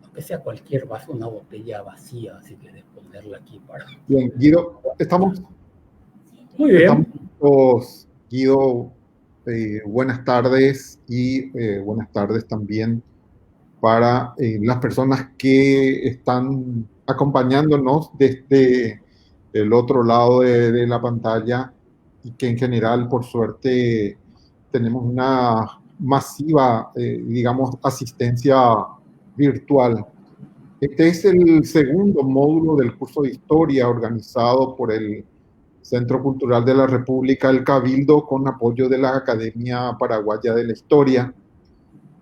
aunque sea cualquier vaso, una botella vacía, si quieres ponerla aquí para... Bien, Guido, estamos... Muy bien. Estamos, Guido, buenas tardes y buenas tardes también para las personas que están acompañándonos desde el otro lado de la pantalla y que en general, por suerte, tenemos una masiva, digamos, asistencia virtual. Este es el segundo módulo del curso de Historia organizado por el Centro Cultural de la República, el Cabildo, con apoyo de la Academia Paraguaya de la Historia.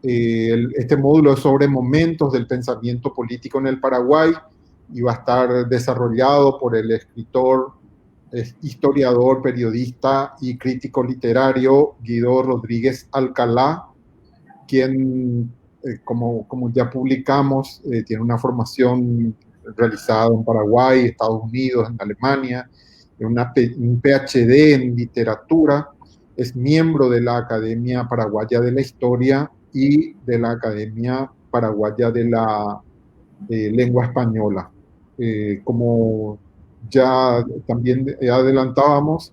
Este módulo es sobre momentos del pensamiento político en el Paraguay y va a estar desarrollado por el escritor, historiador, periodista y crítico literario Guido Rodríguez Alcalá, quien, como ya publicamos, tiene una formación realizada en Paraguay, Estados Unidos, en Alemania, un PhD en literatura, es miembro de la Academia Paraguaya de la Historia y de la Academia Paraguaya de la Lengua Española. Como ya también adelantábamos,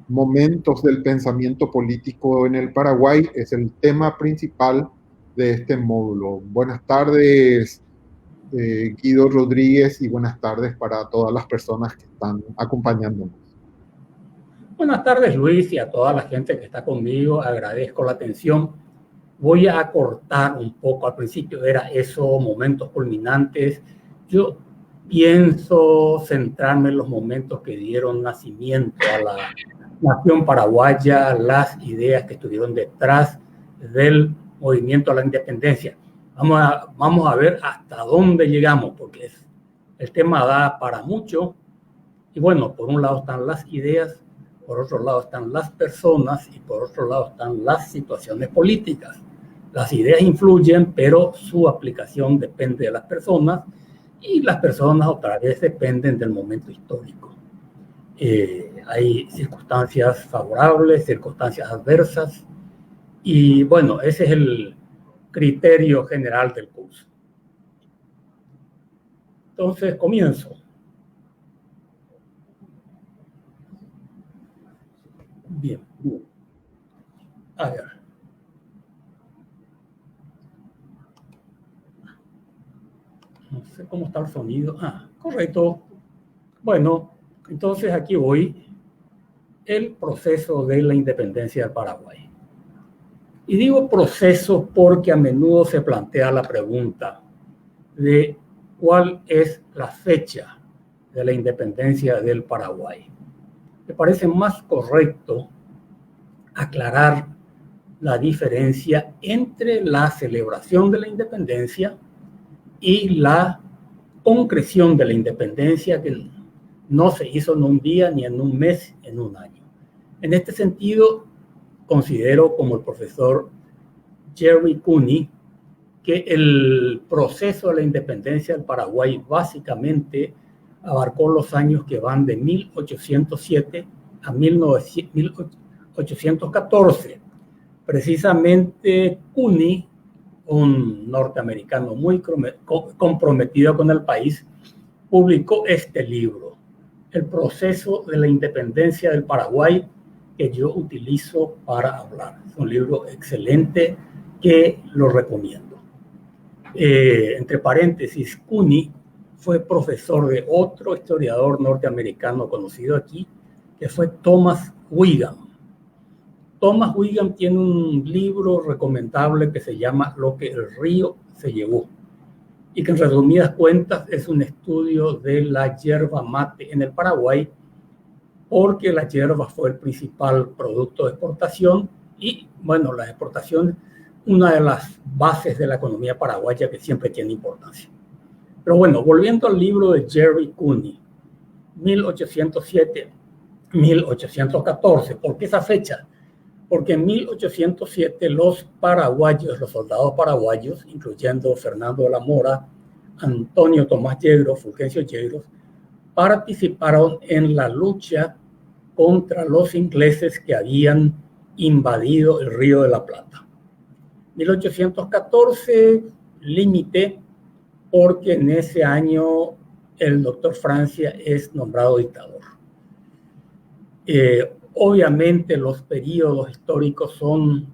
momentos del pensamiento político en el Paraguay es el tema principal de este módulo. Buenas tardes, Guido Rodríguez, y buenas tardes para todas las personas que están acompañándonos. Buenas tardes, Luis, y a toda la gente que está conmigo. Agradezco la atención. Voy a acortar un poco. Al principio era eso, momentos culminantes. Yo pienso centrarme en los momentos que dieron nacimiento a la nación paraguaya, las ideas que estuvieron detrás del movimiento a la independencia. Vamos a ver hasta dónde llegamos, porque el tema da para mucho. Y bueno, por un lado están las ideas, por otro lado están las personas y por otro lado están las situaciones políticas. Las ideas influyen, pero su aplicación depende de las personas y las personas otra vez dependen del momento histórico. Hay circunstancias favorables, circunstancias adversas y bueno, ese es el criterio general del curso. Entonces, comienzo. Bien. A ver. No sé cómo está el sonido. Correcto. Bueno, entonces aquí voy. El proceso de la independencia del Paraguay. Y digo proceso porque a menudo se plantea la pregunta de cuál es la fecha de la independencia del Paraguay. Me parece más correcto aclarar la diferencia entre la celebración de la independencia y la concreción de la independencia, que no se hizo en un día, ni en un mes, en un año. En este sentido, considero, como el profesor Jerry Cooney, que el proceso de la independencia del Paraguay básicamente abarcó los años que van de 1807 a 1814. Precisamente Cooney, un norteamericano muy comprometido con el país, publicó este libro, El proceso de la independencia del Paraguay, que yo utilizo para hablar. Es un libro excelente que lo recomiendo. Entre paréntesis, Cooney fue profesor de otro historiador norteamericano conocido aquí, que fue Thomas Wigham. Thomas Wigham tiene un libro recomendable que se llama Lo que el río se llevó, y que en resumidas cuentas es un estudio de la yerba mate en el Paraguay, porque la yerba fue el principal producto de exportación y, bueno, la exportación, una de las bases de la economía paraguaya que siempre tiene importancia. Pero bueno, volviendo al libro de Jerry Cooney, 1807-1814, ¿por qué esa fecha? Porque en 1807 los paraguayos, los soldados paraguayos, incluyendo Fernando de la Mora, Antonio Tomás Yegros, Fulgencio Yegros, participaron en la lucha contra los ingleses que habían invadido el Río de la Plata. 1814, límite porque en ese año el doctor Francia es nombrado dictador. Obviamente los periodos históricos son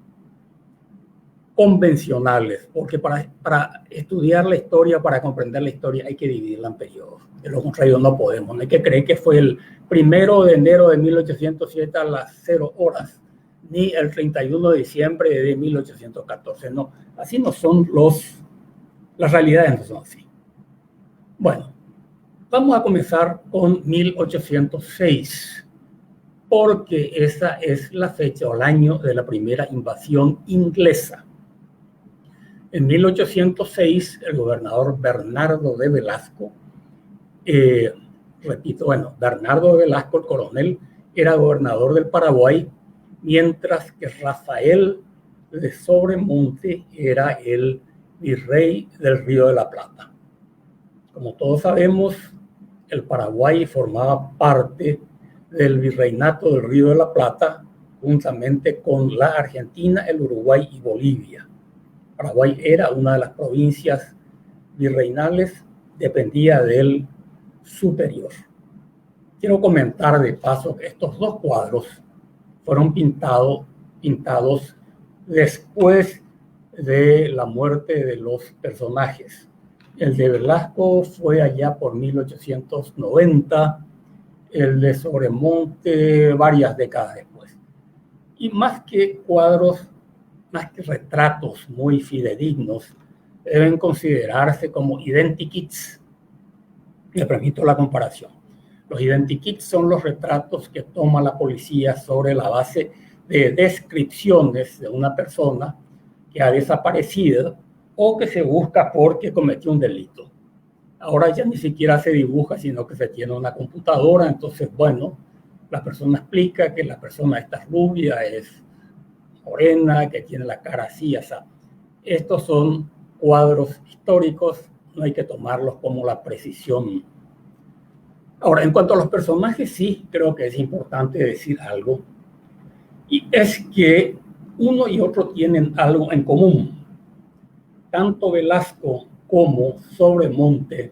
convencionales, porque para estudiar la historia, para comprender la historia, hay que dividirla en periodos. De lo contrario no podemos. No hay que creer que fue el 1 de enero de 1807 a las 0 horas, ni el 31 de diciembre de 1814. No, así no son las realidades, no son así. Bueno, vamos a comenzar con 1806, porque esa es la fecha o el año de la primera invasión inglesa. En 1806, el gobernador Bernardo de Velasco, Bernardo de Velasco, el coronel, era gobernador del Paraguay, mientras que Rafael de Sobremonte era el virrey del Río de la Plata. Como todos sabemos, el Paraguay formaba parte del virreinato del Río de la Plata, juntamente con la Argentina, el Uruguay y Bolivia. Paraguay era una de las provincias virreinales, dependía del superior. Quiero comentar de paso que estos dos cuadros fueron pintados después de la muerte de los personajes. El de Velasco fue allá por 1890, el de Sobremonte varias décadas después. Y más que cuadros, más que retratos muy fidedignos, deben considerarse como identikits. Le permito la comparación. Los identikits son los retratos que toma la policía sobre la base de descripciones de una persona que ha desaparecido o que se busca porque cometió un delito. Ahora ya ni siquiera se dibuja, sino que se tiene una computadora. Entonces, bueno, la persona explica que la persona está rubia, es morena, que tiene la cara así, así. Estos son cuadros históricos, no hay que tomarlos como la precisión. Ahora, en cuanto a los personajes, sí creo que es importante decir algo, y es que uno y otro tienen algo en común. Tanto Velasco como Sobremonte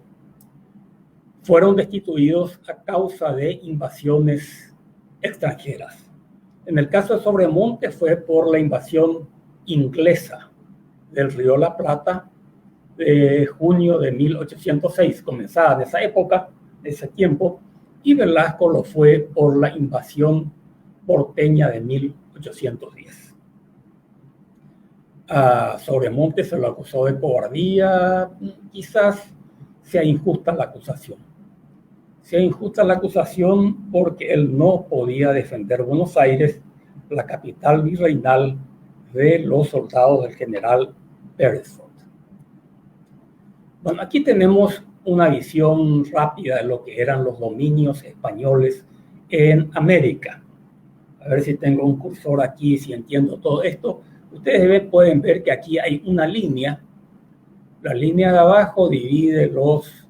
fueron destituidos a causa de invasiones extranjeras. En el caso de Sobremonte fue por la invasión inglesa del Río de la Plata de junio de 1806, comenzada en esa época, de ese tiempo, y Velasco lo fue por la invasión porteña de 1810. A Sobremonte se lo acusó de cobardía, quizás sea injusta la acusación. Sea injusta la acusación porque él no podía defender Buenos Aires, la capital virreinal de los soldados del general Beresford. Bueno, aquí tenemos una visión rápida de lo que eran los dominios españoles en América. A ver si tengo un cursor aquí, si entiendo todo esto. Ustedes pueden ver que aquí hay una línea. La línea de abajo divide los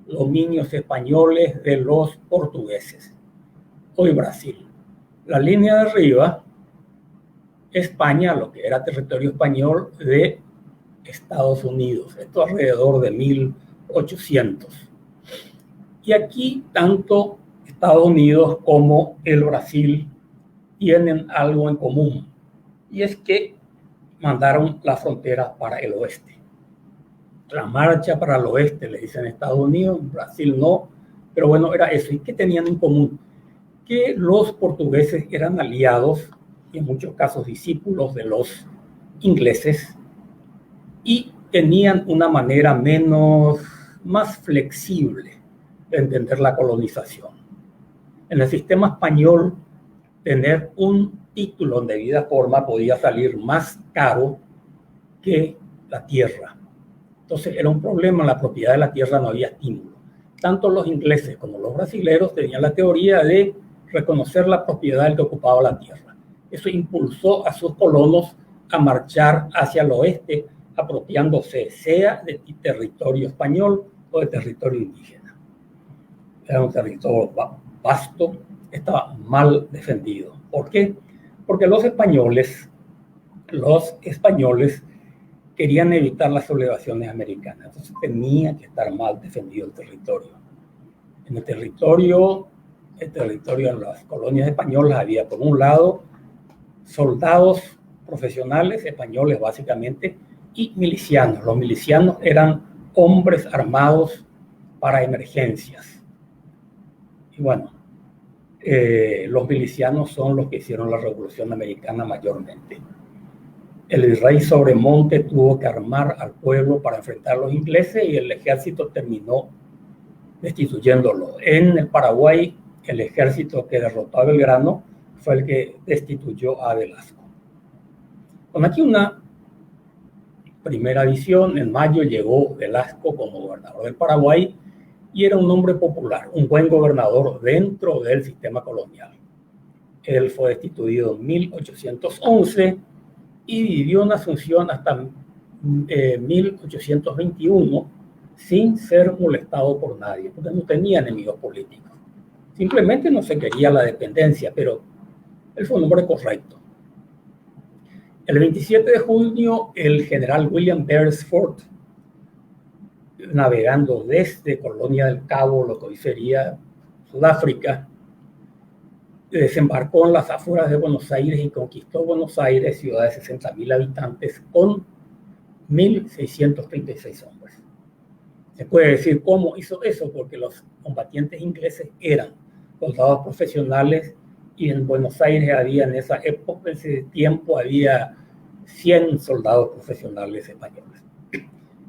dominios españoles de los portugueses. Hoy Brasil. La línea de arriba, España, lo que era territorio español de Estados Unidos. Esto alrededor de 1800. Y aquí tanto Estados Unidos como el Brasil tienen algo en común. Y es que mandaron la frontera para el oeste. La marcha para el oeste, le dicen Estados Unidos, Brasil no, pero bueno, era eso. ¿Y qué tenían en común? Que los portugueses eran aliados, y en muchos casos discípulos de los ingleses, y tenían una manera más flexible de entender la colonización. En el sistema español, tener un título en debida forma podía salir más caro que la tierra. Entonces era un problema, en la propiedad de la tierra no había estímulo. Tanto los ingleses como los brasileños tenían la teoría de reconocer la propiedad del que ocupaba la tierra. Eso impulsó a sus colonos a marchar hacia el oeste, apropiándose sea de territorio español o de territorio indígena. Era un territorio vasto, estaba mal defendido. ¿Por qué? Porque los españoles querían evitar las sublevaciones americanas. Entonces tenía que estar mal defendido el territorio. En el territorio en las colonias españolas había, por un lado, soldados profesionales españoles básicamente y milicianos. Los milicianos eran hombres armados para emergencias. Y bueno, los milicianos son los que hicieron la Revolución Americana mayormente. El virrey Sobremonte tuvo que armar al pueblo para enfrentar a los ingleses y el ejército terminó destituyéndolo. En el Paraguay, el ejército que derrotó a Belgrano fue el que destituyó a Velasco. Con aquí una primera visión. En mayo llegó Velasco como gobernador del Paraguay y era un hombre popular, un buen gobernador dentro del sistema colonial. Él fue destituido en 1811 y vivió en Asunción hasta 1821 sin ser molestado por nadie, porque no tenía enemigos políticos. Simplemente no se quería la dependencia, pero él fue un hombre correcto. El 27 de junio, el general William Beresford, navegando desde Colonia del Cabo, lo que hoy sería Sudáfrica, desembarcó en las afueras de Buenos Aires y conquistó Buenos Aires, ciudad de 60.000 habitantes, con 1.636 hombres. Se puede decir cómo hizo eso, porque los combatientes ingleses eran soldados profesionales y en Buenos Aires había en esa época, en ese tiempo, había 100 soldados profesionales españoles.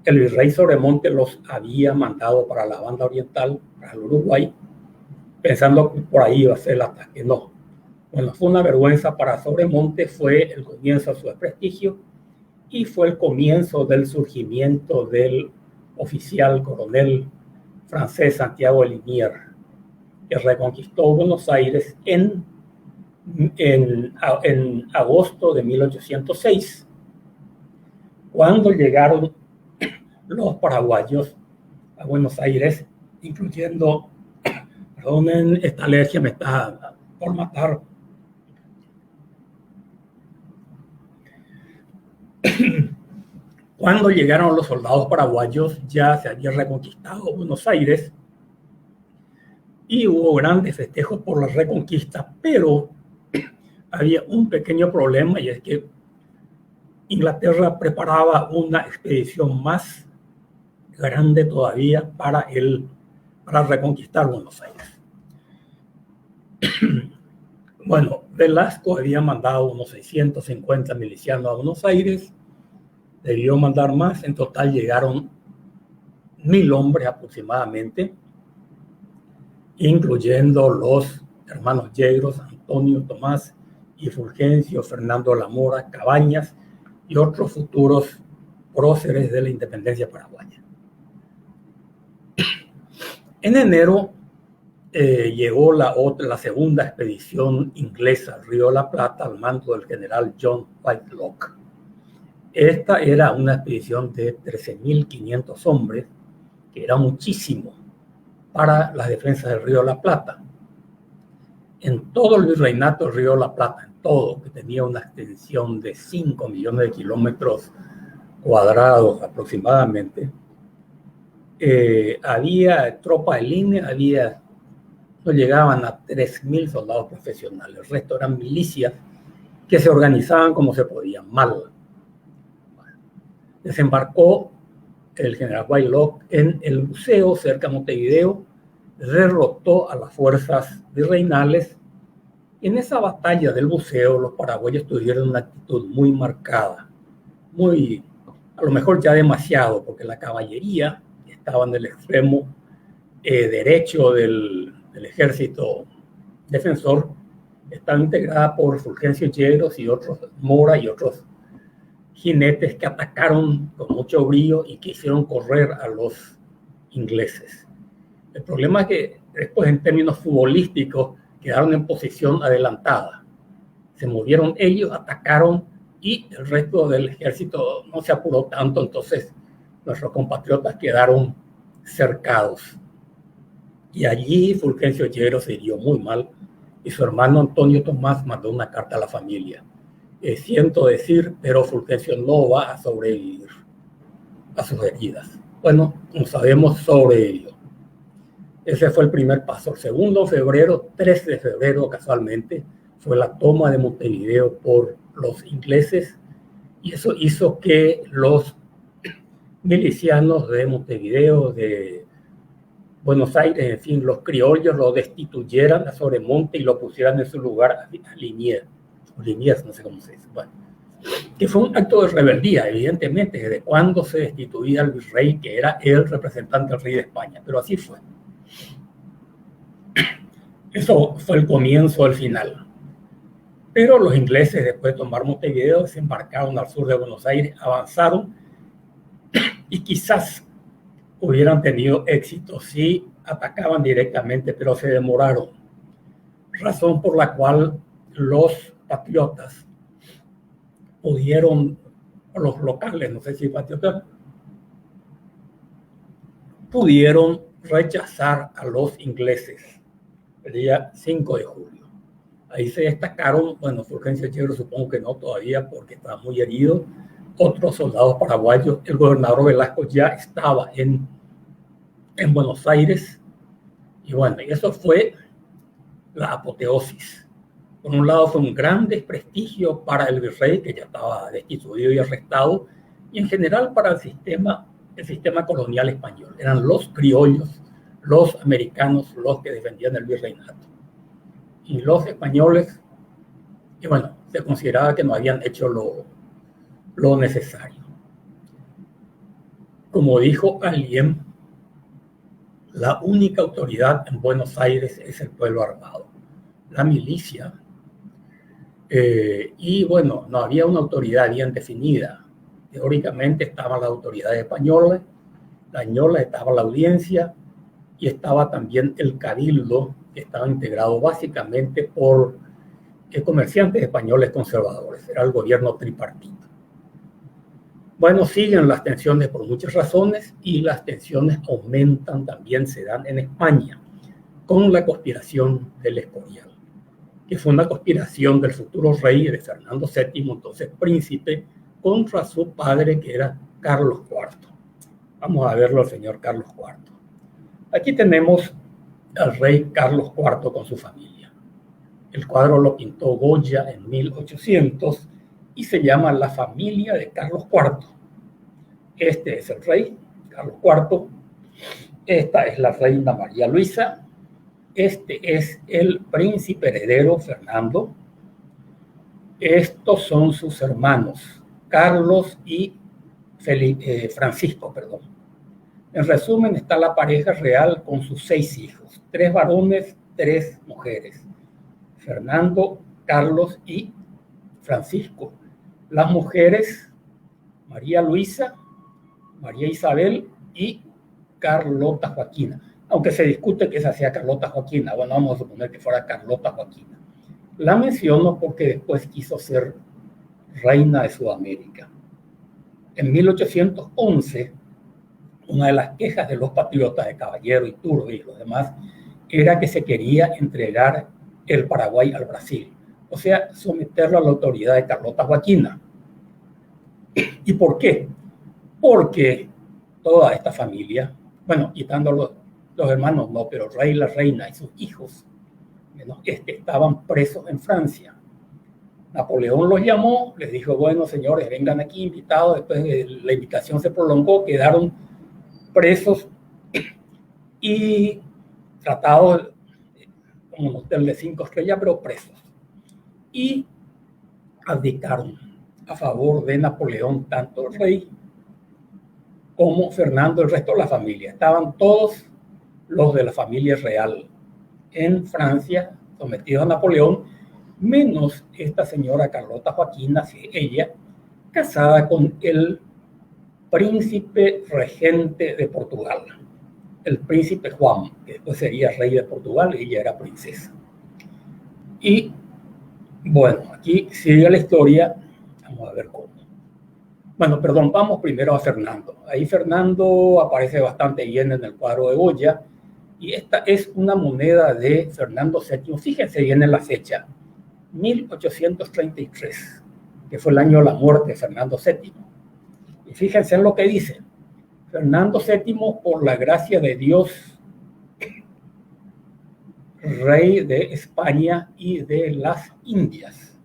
El virrey Sobremonte los había mandado para la banda oriental, para el Uruguay, pensando que por ahí iba a ser el ataque. No. Bueno, fue una vergüenza para Sobremonte, fue el comienzo de su desprestigio y fue el comienzo del surgimiento del oficial coronel francés Santiago de Liniers, que reconquistó Buenos Aires en agosto de 1806, cuando llegaron los paraguayos a Buenos Aires, incluyendo, perdonen, esta alergia me está por matar. Cuando llegaron los soldados paraguayos, ya se había reconquistado Buenos Aires y hubo grandes festejos por la reconquista, pero había un pequeño problema, y es que Inglaterra preparaba una expedición más grande todavía para reconquistar Buenos Aires. Bueno, Velasco había mandado unos 650 milicianos a Buenos Aires, debió mandar más, en total llegaron 1.000 hombres aproximadamente, incluyendo los hermanos Yegros, Antonio, Tomás y Fulgencio, Fernando Lamora, Cabañas y otros futuros próceres de la independencia paraguaya. En enero llegó la segunda expedición inglesa al Río de la Plata al mando del general John Whitelock. Esta era una expedición de 13.500 hombres, que era muchísimo para las defensas del Río de la Plata. En todo el virreinato del Río de la Plata, en todo, que tenía una extensión de 5 millones de kilómetros cuadrados aproximadamente, había tropa de línea, no llegaban a 3.000 soldados profesionales. El resto eran milicias que se organizaban como se podían, mal. Desembarcó el general Whitelock en el buceo cerca de Montevideo, derrotó a las fuerzas virreinales. En esa batalla del buceo, los paraguayos tuvieron una actitud muy marcada, a lo mejor ya demasiado, porque la caballería estaba en el extremo derecho del ejército defensor, estaba integrada por Fulgencio Yegros y otros Mora y otros jinetes que atacaron con mucho brío y que hicieron correr a los ingleses. El problema es que después, en términos futbolísticos, quedaron en posición adelantada. Se movieron ellos, atacaron y el resto del ejército no se apuró tanto, entonces nuestros compatriotas quedaron cercados. Y allí Fulgencio Yegros se hirió muy mal y su hermano Antonio Tomás mandó una carta a la familia. siento decir, pero Fulgencio no va a sobrevivir a sus heridas. Bueno, como sabemos, sobrevivió. Ese fue el primer paso. El segundo, febrero, 13 de febrero, casualmente, fue la toma de Montevideo por los ingleses, y eso hizo que los milicianos de Montevideo, de Buenos Aires, en fin, los criollos lo destituyeran a Sobremonte y lo pusieran en su lugar a Liniers, no sé cómo se dice. Bueno, que fue un acto de rebeldía, evidentemente, desde cuando se destituía al virrey, que era el representante del rey de España, pero así fue. Eso fue el comienzo del final. Pero los ingleses, después de tomar Montevideo, desembarcaron al sur de Buenos Aires, avanzaron y quizás hubieran tenido éxito si atacaban directamente, pero se demoraron. Razón por la cual los patriotas pudieron, los locales, no sé si patriotas, pudieron rechazar a los ingleses el día 5 de julio. Ahí se destacaron, bueno, Fulgencio Yebro supongo que no todavía porque estaba muy herido, otros soldados paraguayos. El gobernador Velasco ya estaba en Buenos Aires, y bueno, y eso fue la apoteosis. Por un lado fue un gran desprestigio para el virrey, que ya estaba destituido y arrestado, y en general para el sistema colonial español. Eran los criollos, los americanos, los que defendían el virreinato. Y los españoles, y bueno, se consideraba que no habían hecho lo necesario. Como dijo alguien, la única autoridad en Buenos Aires es el pueblo armado, la milicia. Y bueno, no había una autoridad bien definida. Teóricamente estaban las autoridades españolas, estaba la audiencia y estaba también el cabildo, que estaba integrado básicamente por comerciantes españoles conservadores. Era el gobierno tripartito. Bueno, siguen las tensiones por muchas razones, y las tensiones aumentan, también se dan en España, con la conspiración del Escorial, que fue una conspiración del futuro rey, de Fernando VII, entonces príncipe, contra su padre, que era Carlos IV. Vamos a verlo al señor Carlos IV. Aquí tenemos al rey Carlos IV con su familia. El cuadro lo pintó Goya en 1800 y se llama La familia de Carlos IV. Este es el rey, Carlos IV. Esta es la reina María Luisa. Este es el príncipe heredero, Fernando. Estos son sus hermanos, Carlos y Francisco, perdón. En resumen, está la pareja real con sus 6 hijos, 3 varones, 3 mujeres. Fernando, Carlos y Francisco. Las mujeres, María Luisa, María Isabel y Carlota Joaquina. Aunque se discute que esa sea Carlota Joaquina. Bueno, vamos a suponer que fuera Carlota Joaquina. La menciono porque después quiso ser reina de Sudamérica. En 1811, una de las quejas de los patriotas de Caballero, Iturbe y los demás era que se quería entregar el Paraguay al Brasil, o sea, someterlo a la autoridad de Carlota Joaquina. ¿Y por qué? Porque toda esta familia, bueno, quitando los hermanos, no, pero el rey, la reina y sus hijos, estaban presos en Francia. Napoleón los llamó, les dijo, bueno, señores, vengan aquí invitados. Después la invitación se prolongó, quedaron presos y tratados como un hotel de 5 estrellas, pero presos. Y abdicaron a favor de Napoleón, tanto el rey como Fernando, el resto de la familia. Estaban todos los de la familia real en Francia, sometidos a Napoleón, menos esta señora Carlota Joaquina, ella, casada con el príncipe regente de Portugal, el príncipe Juan, que después sería rey de Portugal, y ella era princesa. Y bueno, aquí sigue la historia, vamos a ver cómo. Bueno, perdón, vamos primero a Fernando. Ahí Fernando aparece bastante bien en el cuadro de Goya, y esta es una moneda de Fernando VII. Fíjense bien en la fecha, 1833. que fue el año de la muerte de Fernando VII. Y fíjense en lo que dice. Fernando VII, por la gracia de Dios, rey de España y de las Indias.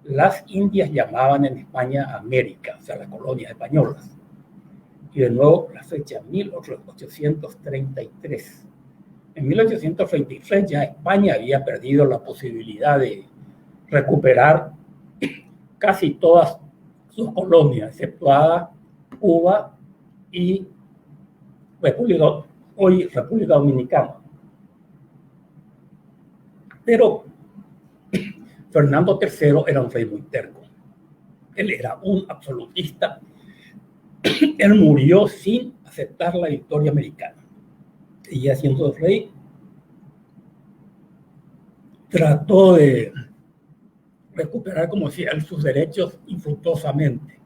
Las Indias llamaban en España América, o sea, las colonias españolas. Y de nuevo la fecha 1833. En 1833 ya España había perdido la posibilidad de recuperar casi todas sus colonias, exceptuada Cuba y hoy República Dominicana. Pero Fernando III era un rey muy terco. Él era un absolutista. Él murió sin aceptar la victoria americana. Y ya siendo rey, trató de recuperar, como decía, sus derechos infructuosamente.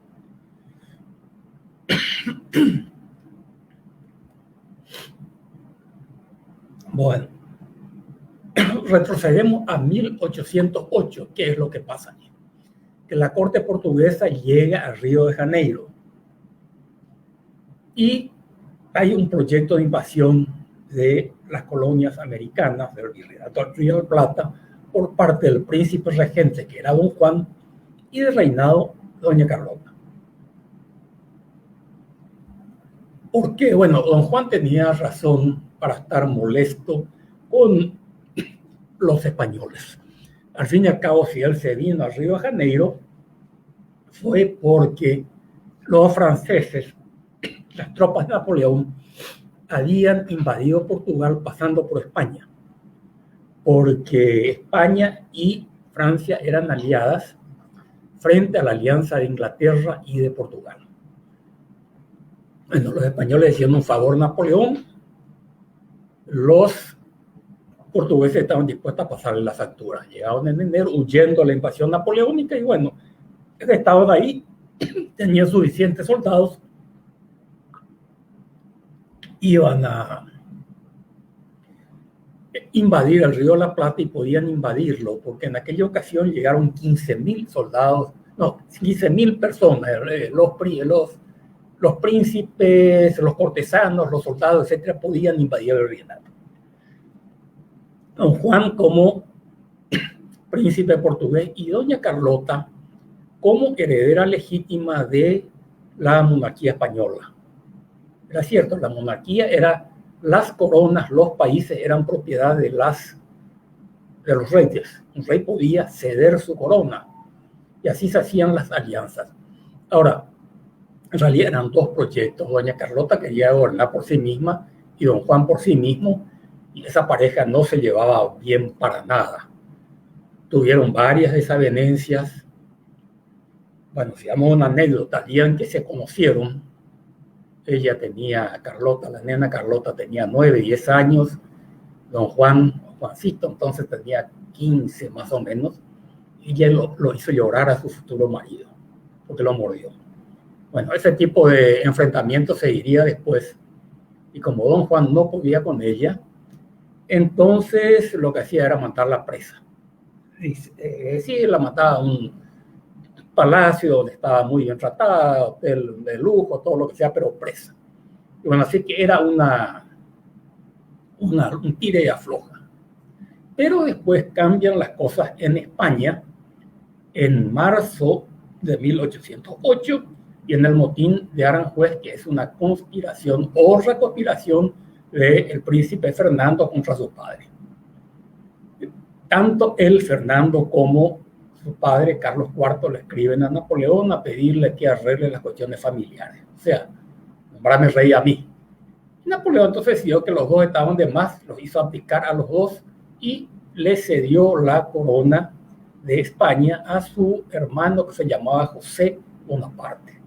Bueno, retrocedemos a 1808. ¿Qué es lo que pasa aquí? Que la corte portuguesa llega a Río de Janeiro y hay un proyecto de invasión de las colonias americanas del Virreinato del Río de la Plata por parte del príncipe regente, que era don Juan, y del reinado de doña Carlota. ¿Por qué? Bueno, don Juan tenía razón para estar molesto con los españoles. Al fin y al cabo, si él se vino a Río de Janeiro, fue porque los franceses, las tropas de Napoleón, habían invadido Portugal pasando por España, porque España y Francia eran aliadas frente a la alianza de Inglaterra y de Portugal. Bueno, los españoles hicieron un favor a Napoleón, los portugueses estaban dispuestos a pasarle la factura. Llegaron en enero huyendo de la invasión napoleónica y bueno, estaban ahí, tenían suficientes soldados, iban a invadir el Río de la Plata y podían invadirlo, porque en aquella ocasión llegaron 15.000 soldados, no, 15.000 personas, los príncipes, los cortesanos, los soldados, etcétera, podían invadir el Virreinato. Don Juan como príncipe portugués y doña Carlota como heredera legítima de la monarquía española. Era cierto, la monarquía era las coronas, los países eran propiedad de los reyes. Un rey podía ceder su corona y así se hacían las alianzas. Ahora, en realidad eran dos proyectos. Doña Carlota quería gobernar por sí misma y don Juan por sí mismo, y esa pareja no se llevaba bien para nada. Tuvieron varias desavenencias. Bueno, si damos una anécdota, el día en que se conocieron, ella tenía, la nena Carlota tenía 9, 10 años, don Juancito, entonces tenía 15 más o menos, y ella lo hizo llorar a su futuro marido, porque lo mordió. Bueno, ese tipo de enfrentamiento se iría después, y como don Juan no podía con ella, entonces lo que hacía era matarla presa. Sí, la mataba a un palacio donde estaba muy bien tratada, hotel de lujo, todo lo que sea, pero presa. Y bueno, así que era un tire y afloja. Pero después cambian las cosas en España en marzo de 1808 y en el motín de Aranjuez, que es una conspiración o recopilación del príncipe Fernando contra su padre. Tanto él, Fernando, como su padre, Carlos IV, le escriben a Napoleón a pedirle que arregle las cuestiones familiares. O sea, nombrame rey a mí. Napoleón entonces decidió que los dos estaban de más, los hizo abdicar a los dos y le cedió la corona de España a su hermano que se llamaba José Bonaparte.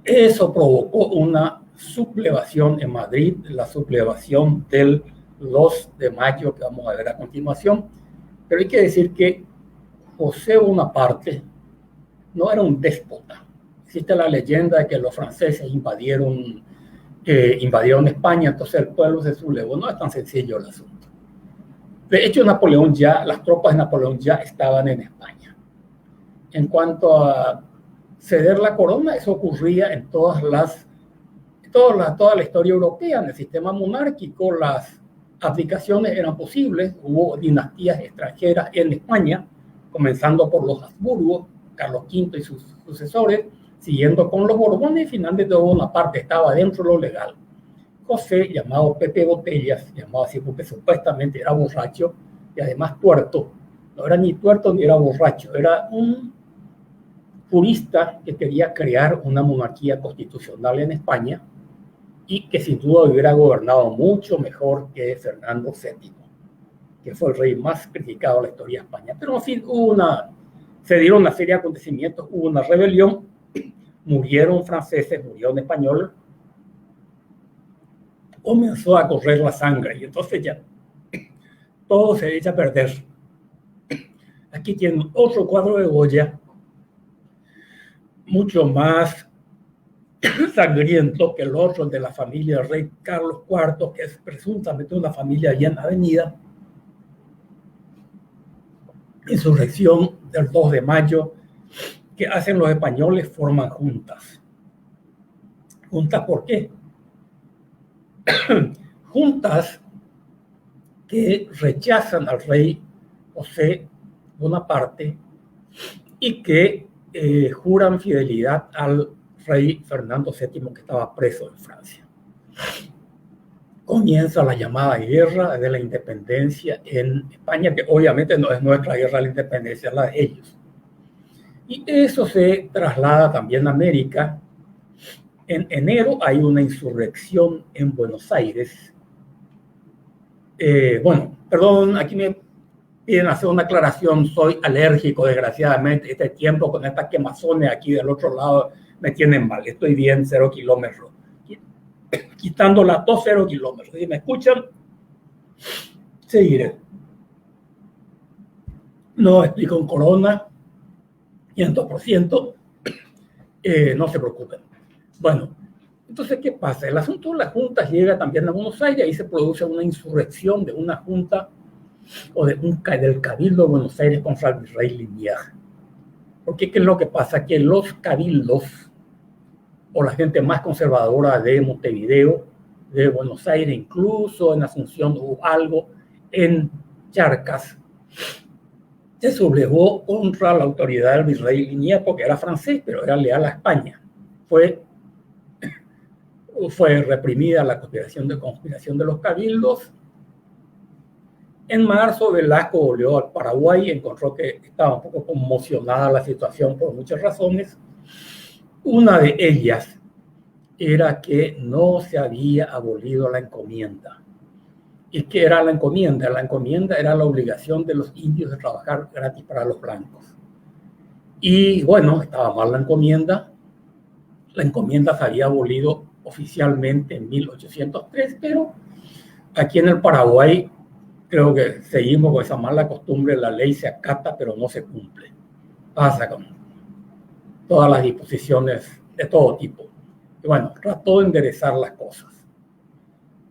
Eso provocó una sublevación en Madrid, la sublevación del 2 de mayo que vamos a ver a continuación. Pero hay que decir que José Bonaparte no era un déspota. Existe la leyenda de que los franceses invadieron España, entonces el pueblo se sublevó. No es tan sencillo el asunto. De hecho, las tropas de Napoleón ya estaban en España. En cuanto a ceder la corona, eso ocurría en toda la historia europea. En el sistema monárquico las abdicaciones eran posibles. Hubo dinastías extranjeras en España, comenzando por los Habsburgo, Carlos V y sus sucesores, siguiendo con los Borbones, y finalmente hubo una parte estaba dentro de lo legal. José, llamado Pepe Botellas, llamado así porque supuestamente era borracho y además tuerto, no era ni tuerto ni era borracho, era un jurista que quería crear una monarquía constitucional en España y que sin duda hubiera gobernado mucho mejor que Fernando VII, que fue el rey más criticado de la historia de España. Pero en fin, se dieron una serie de acontecimientos, hubo una rebelión, murieron franceses, murieron españoles, comenzó a correr la sangre y entonces ya todo se echa a perder. Aquí tienen otro cuadro de Goya, mucho más sangriento que el otro de la familia del rey Carlos IV, que es presuntamente una familia bien avenida. Insurrección del 2 de mayo, que hacen los españoles, forman juntas. ¿Juntas por qué? Juntas que rechazan al rey José Bonaparte y que juran fidelidad al rey Fernando VII, que estaba preso en Francia. Comienza la llamada guerra de la independencia en España, que obviamente no es nuestra guerra de la independencia, es la de ellos. Y eso se traslada también a América. En enero hay una insurrección en Buenos Aires. Perdón, aquí me piden hacer una aclaración. Soy alérgico, desgraciadamente. Este tiempo con estas quemazones aquí del otro lado me tienen mal. Estoy bien, 0 kilómetros. Quitando la tos, 0 kilómetros. Si me escuchan, seguiré. No explico en corona, 100%. No se preocupen. Bueno, entonces, ¿qué pasa? El asunto de las juntas llega también a Buenos Aires, ahí se produce una insurrección de una junta o del Cabildo de Buenos Aires contra el virrey Liniers. Porque ¿qué es lo que pasa? Que los cabildos o la gente más conservadora de Montevideo, de Buenos Aires, incluso en Asunción hubo algo, en Charcas, se sublevó contra la autoridad del virrey Liniers porque era francés, pero era leal a España. Fue reprimida la conspiración de los cabildos. En marzo, Velasco volvió al Paraguay y encontró que estaba un poco conmocionada la situación por muchas razones. Una de ellas era que no se había abolido la encomienda. ¿Y qué era la encomienda? La encomienda era la obligación de los indios de trabajar gratis para los blancos. Y bueno, estaba mal la encomienda. La encomienda se había abolido oficialmente en 1803, pero aquí en el Paraguay creo que seguimos con esa mala costumbre, la ley se acata pero no se cumple. Pasa con todas las disposiciones de todo tipo. Y bueno, trató de enderezar las cosas.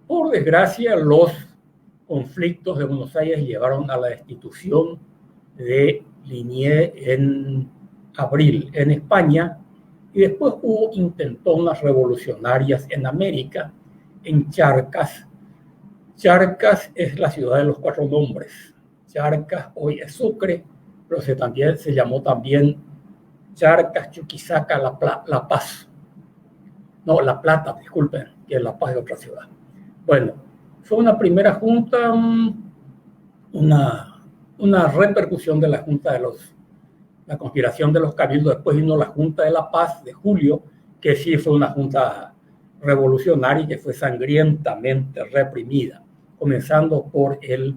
Por desgracia, los conflictos de Buenos Aires llevaron a la destitución de Liniers en abril en España, y después hubo intentonas revolucionarias en América, en Charcas. Charcas es la ciudad de los 4 nombres. Charcas hoy es Sucre, pero se llamó también Charcas, Chuquisaca, La Paz. No, La Plata, disculpen, que La Paz es otra ciudad. Bueno, fue una primera junta, una repercusión de la junta de la conspiración de los cabildos. Después vino la Junta de la Paz de julio, que sí fue una junta revolucionaria y que fue sangrientamente reprimida, comenzando por el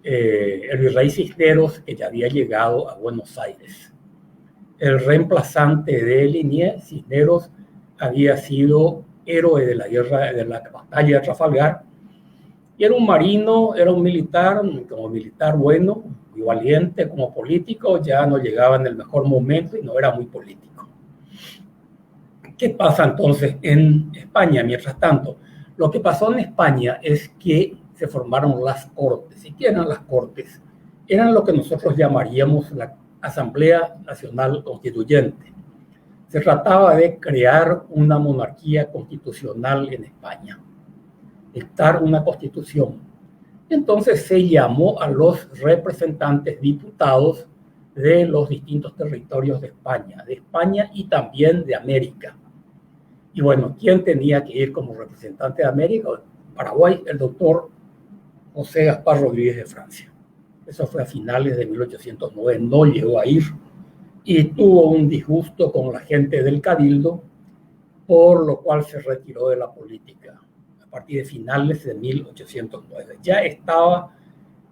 virrey Cisneros, que ya había llegado a Buenos Aires. El reemplazante de Liniers, Cisneros, había sido héroe de la guerra, de la batalla de Trafalgar, y era un marino, era un militar, como militar bueno, muy valiente, como político, ya no llegaba en el mejor momento y no era muy político. ¿Qué pasa entonces en España? Mientras tanto, lo que pasó en España es que se formaron las cortes. ¿Y qué eran las cortes? Eran lo que nosotros llamaríamos Asamblea Nacional Constituyente. Se trataba de crear una monarquía constitucional en España, dictar una constitución. Entonces se llamó a los representantes diputados de los distintos territorios de España y también de América. Y bueno, ¿quién tenía que ir como representante de América? Paraguay, el doctor José Gaspar Rodríguez de Francia. Eso fue a finales de 1809, no llegó a ir y tuvo un disgusto con la gente del Cabildo, por lo cual se retiró de la política a partir de finales de 1809. Ya estaba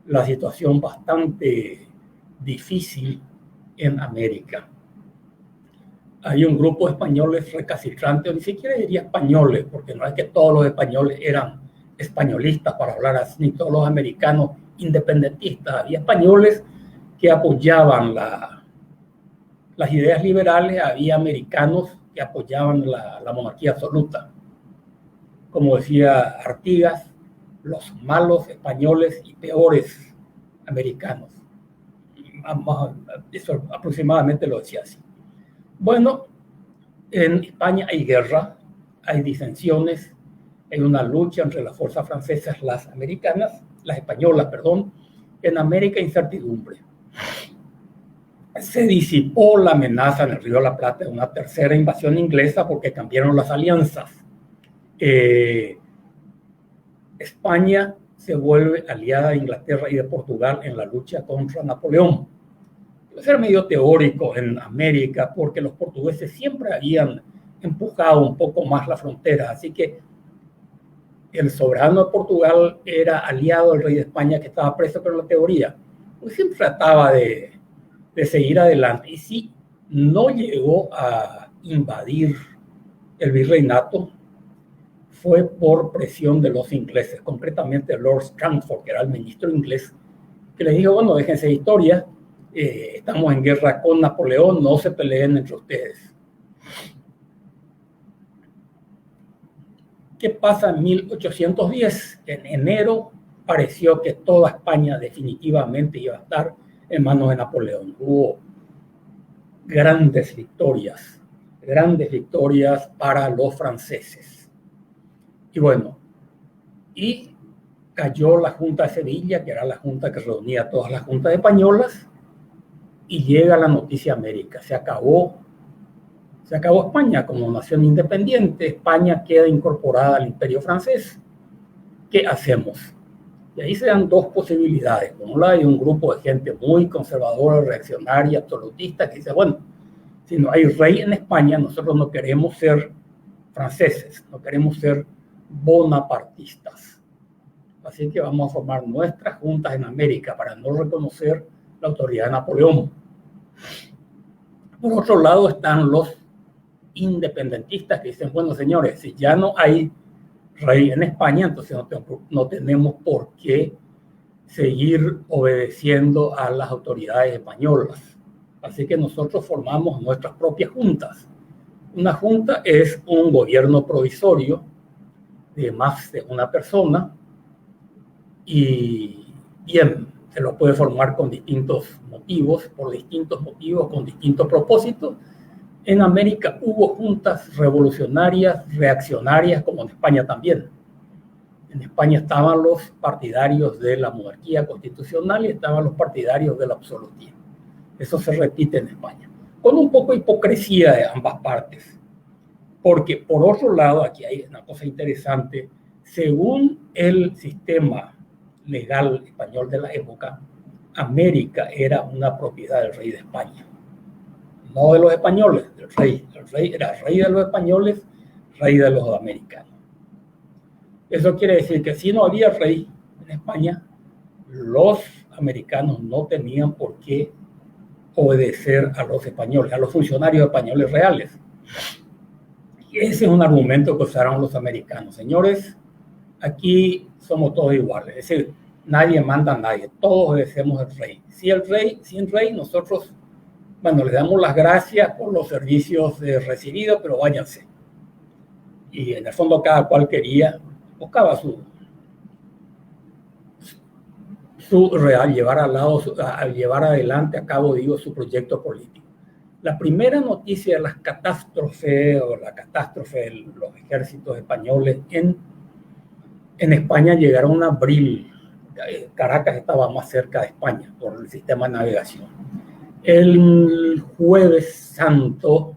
la situación bastante difícil en América. Hay un grupo de españoles recalcitrantes, ni siquiera diría españoles, porque no es que todos los españoles eran españolistas, para hablar así, ni todos los americanos independentistas. Había españoles que apoyaban las ideas liberales, había americanos que apoyaban la monarquía absoluta. Como decía Artigas, los malos españoles y peores americanos. Eso aproximadamente lo decía así. Bueno, en España hay guerra, hay disensiones, hay una lucha entre las fuerzas francesas, las españolas, perdón. En América, incertidumbre. Se disipó la amenaza en el Río de la Plata de una tercera invasión inglesa porque cambiaron las alianzas. España se vuelve aliada de Inglaterra y de Portugal en la lucha contra Napoleón. Debe ser medio teórico en América porque los portugueses siempre habían empujado un poco más la frontera, así que el soberano de Portugal era aliado del rey de España que estaba preso, pero en la teoría pues siempre trataba de seguir adelante. Y sí, no llegó a invadir el virreinato, fue por presión de los ingleses, concretamente Lord Strangford, que era el ministro inglés, que le dijo, bueno, déjense de historia, estamos en guerra con Napoleón, no se peleen entre ustedes. ¿Qué pasa en 1810? En enero pareció que toda España definitivamente iba a estar en manos de Napoleón. Hubo grandes victorias para los franceses. Y bueno, y cayó la Junta de Sevilla, que era la junta que reunía a todas las juntas españolas, y llega la noticia a América. Se acabó España como nación independiente, España queda incorporada al Imperio francés. ¿Qué hacemos? Y ahí se dan dos posibilidades. Por un lado hay un grupo de gente muy conservadora, reaccionaria, absolutista, que dice, bueno, si no hay rey en España, nosotros no queremos ser franceses, no queremos ser bonapartistas. Así que vamos a formar nuestras juntas en América para no reconocer la autoridad de Napoleón. Por otro lado están los independentistas que dicen, bueno, señores, si ya no hay rey en España, entonces no tenemos por qué seguir obedeciendo a las autoridades españolas. Así que nosotros formamos nuestras propias juntas. Una junta es un gobierno provisorio de más de una persona y bien, se lo puede formar con distintos motivos, con distintos propósitos. En América hubo juntas revolucionarias, reaccionarias, como en España también. En España estaban los partidarios de la monarquía constitucional y estaban los partidarios del absolutismo. Eso se repite en España, con un poco de hipocresía de ambas partes. Porque, por otro lado, aquí hay una cosa interesante. Según el sistema legal español de la época, América era una propiedad del rey de España. No de los españoles, del rey. El rey era rey de los españoles, rey de los americanos. Eso quiere decir que si no había rey en España, los americanos no tenían por qué obedecer a los españoles, a los funcionarios españoles reales. Y ese es un argumento que usaron los americanos. Señores, aquí somos todos iguales. Es decir, nadie manda a nadie, todos obedecemos al rey. Sin rey, nosotros, bueno, les damos las gracias por los servicios recibidos, pero váyanse. Y en el fondo cada cual buscaba llevar adelante a cabo, digo, su proyecto político. La primera noticia de las catástrofes o la catástrofe de los ejércitos españoles en España llegaron en abril. Caracas estaba más cerca de España por el sistema de navegación. El Jueves Santo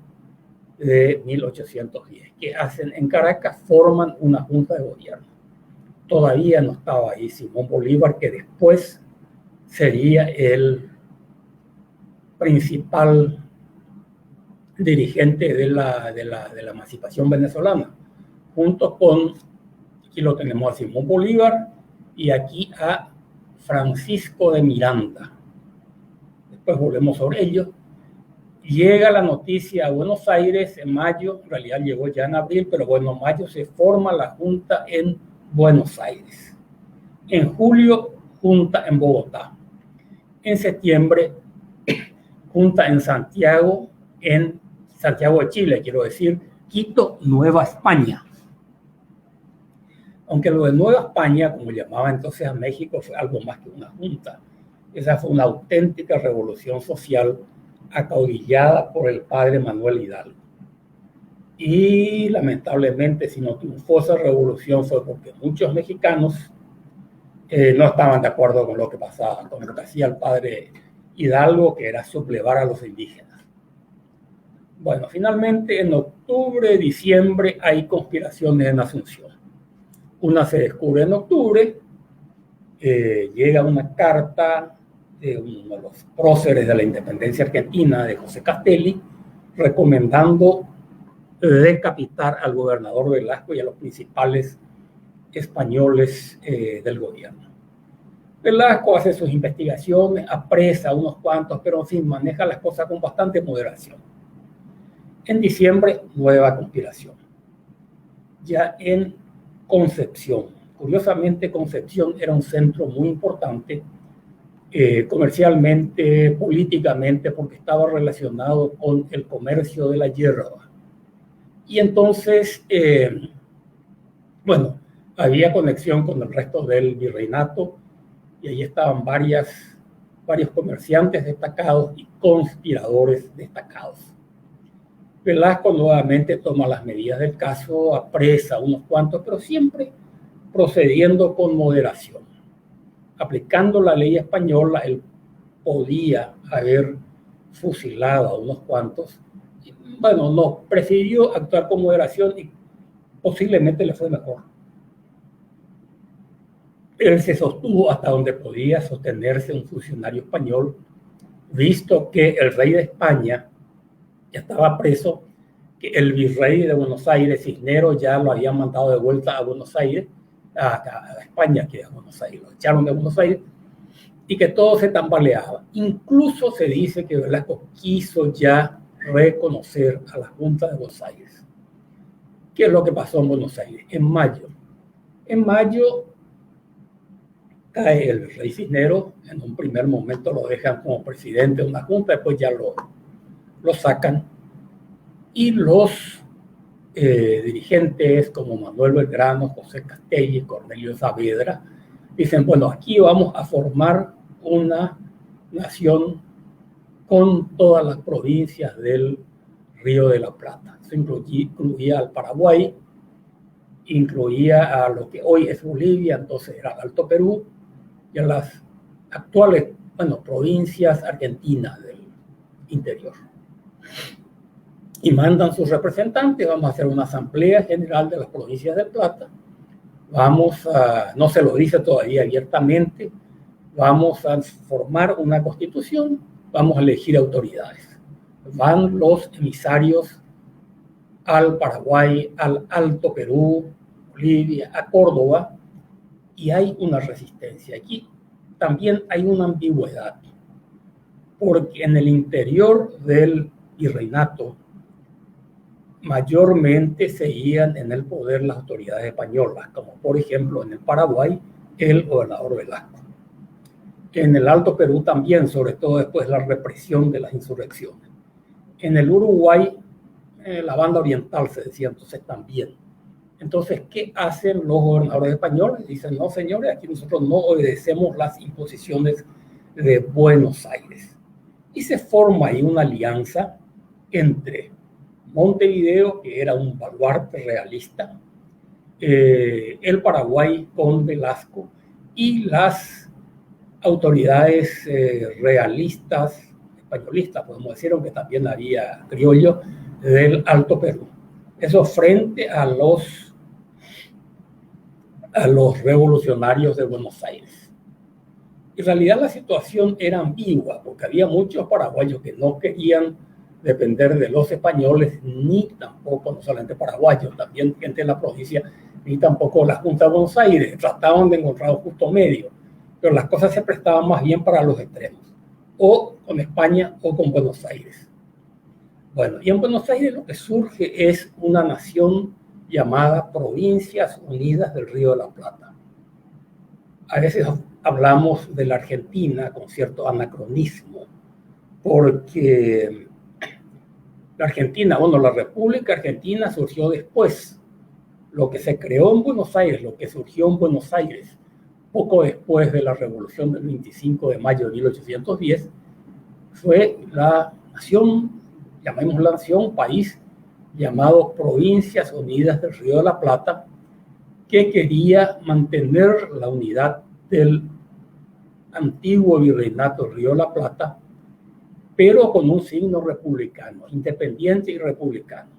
de 1810, que hacen en Caracas, forman una junta de gobierno. Todavía no estaba ahí Simón Bolívar, que después sería el principal dirigente de la emancipación venezolana, junto con, aquí lo tenemos a Simón Bolívar y aquí a Francisco de Miranda. Después volvemos sobre ello. Llega la noticia a Buenos Aires en mayo, en realidad llegó ya en abril, pero bueno, en mayo se forma la junta en Buenos Aires. En julio, junta en Bogotá. En septiembre, junta en Santiago de Chile, quiero decir, Quito, Nueva España. Aunque lo de Nueva España, como llamaba entonces a México, fue algo más que una junta. Esa fue una auténtica revolución social acaudillada por el padre Manuel Hidalgo. Y lamentablemente, si no triunfó esa revolución fue porque muchos mexicanos no estaban de acuerdo con lo que pasaba, con lo que hacía el padre Hidalgo, que era sublevar a los indígenas. Bueno, finalmente en octubre, diciembre hay conspiraciones en Asunción. Una se descubre en octubre, llega una carta de uno de los próceres de la independencia argentina, de José Castelli, recomendando decapitar al gobernador Velasco y a los principales españoles del gobierno. Velasco hace sus investigaciones, apresa a unos cuantos, pero en fin, maneja las cosas con bastante moderación. En diciembre, nueva conspiración. Ya en Concepción. Curiosamente, Concepción era un centro muy importante comercialmente, políticamente, porque estaba relacionado con el comercio de la hierba. Y entonces, bueno, había conexión con el resto del virreinato y ahí estaban varios comerciantes destacados y conspiradores destacados. Velasco nuevamente toma las medidas del caso, apresa a unos cuantos, pero siempre procediendo con moderación. Aplicando la ley española, él podía haber fusilado a unos cuantos. Bueno, no, prefirió actuar con moderación y posiblemente le fue mejor. Él se sostuvo hasta donde podía sostenerse un funcionario español, visto que el rey de España ya estaba preso, que el virrey de Buenos Aires, Cisneros, ya lo habían mandado de vuelta a Buenos Aires, a España, que a Buenos Aires, lo echaron de Buenos Aires, y que todo se tambaleaba. Incluso se dice que Velasco quiso ya reconocer a la Junta de Buenos Aires. ¿Qué es lo que pasó en Buenos Aires? En mayo cae el rey Cisneros, en un primer momento lo dejan como presidente de una junta, después ya lo sacan, y los dirigentes como Manuel Belgrano, José Castelli, Cornelio Saavedra, dicen, bueno, aquí vamos a formar una nación con todas las provincias del Río de la Plata. Eso incluía al Paraguay, incluía a lo que hoy es Bolivia, entonces era el Alto Perú, y a las actuales, provincias argentinas del interior. Y mandan sus representantes, vamos a hacer una asamblea general de las provincias del Plata, no se lo dice todavía abiertamente, vamos a formar una constitución, vamos a elegir autoridades. Van los emisarios al Paraguay, al Alto Perú, Bolivia, a Córdoba, y hay una resistencia. Aquí también hay una ambigüedad, porque en el interior del virreinato mayormente seguían en el poder las autoridades españolas, como por ejemplo en el Paraguay el gobernador Velasco. En el Alto Perú también, sobre todo después de la represión de las insurrecciones. En el Uruguay, la banda oriental se decía entonces también. Entonces, ¿qué hacen los gobernadores españoles? Dicen, no, señores, aquí nosotros no obedecemos las imposiciones de Buenos Aires. Y se forma ahí una alianza entre Montevideo, que era un baluarte realista, el Paraguay con Velasco y las autoridades realistas, españolistas, podemos decir, aunque también había criollos del Alto Perú. Eso frente a los revolucionarios de Buenos Aires. En realidad la situación era ambigua, porque había muchos paraguayos que no querían depender de los españoles, ni tampoco, no solamente paraguayos, también gente de la provincia, ni tampoco la Junta de Buenos Aires. Trataban de encontrar un justo medio, pero las cosas se prestaban más bien para los extremos, o con España o con Buenos Aires. Bueno, y en Buenos Aires lo que surge es una nación llamada Provincias Unidas del Río de la Plata. A veces hablamos de la Argentina con cierto anacronismo, porque la Argentina, bueno, la República Argentina surgió después. Lo que se creó en Buenos Aires, lo que surgió en Buenos Aires, poco después de la Revolución del 25 de mayo de 1810, fue la nación, llamémosla nación, país, llamado Provincias Unidas del Río de la Plata, que quería mantener la unidad del antiguo virreinato del Río de la Plata, pero con un signo republicano, independiente y republicano.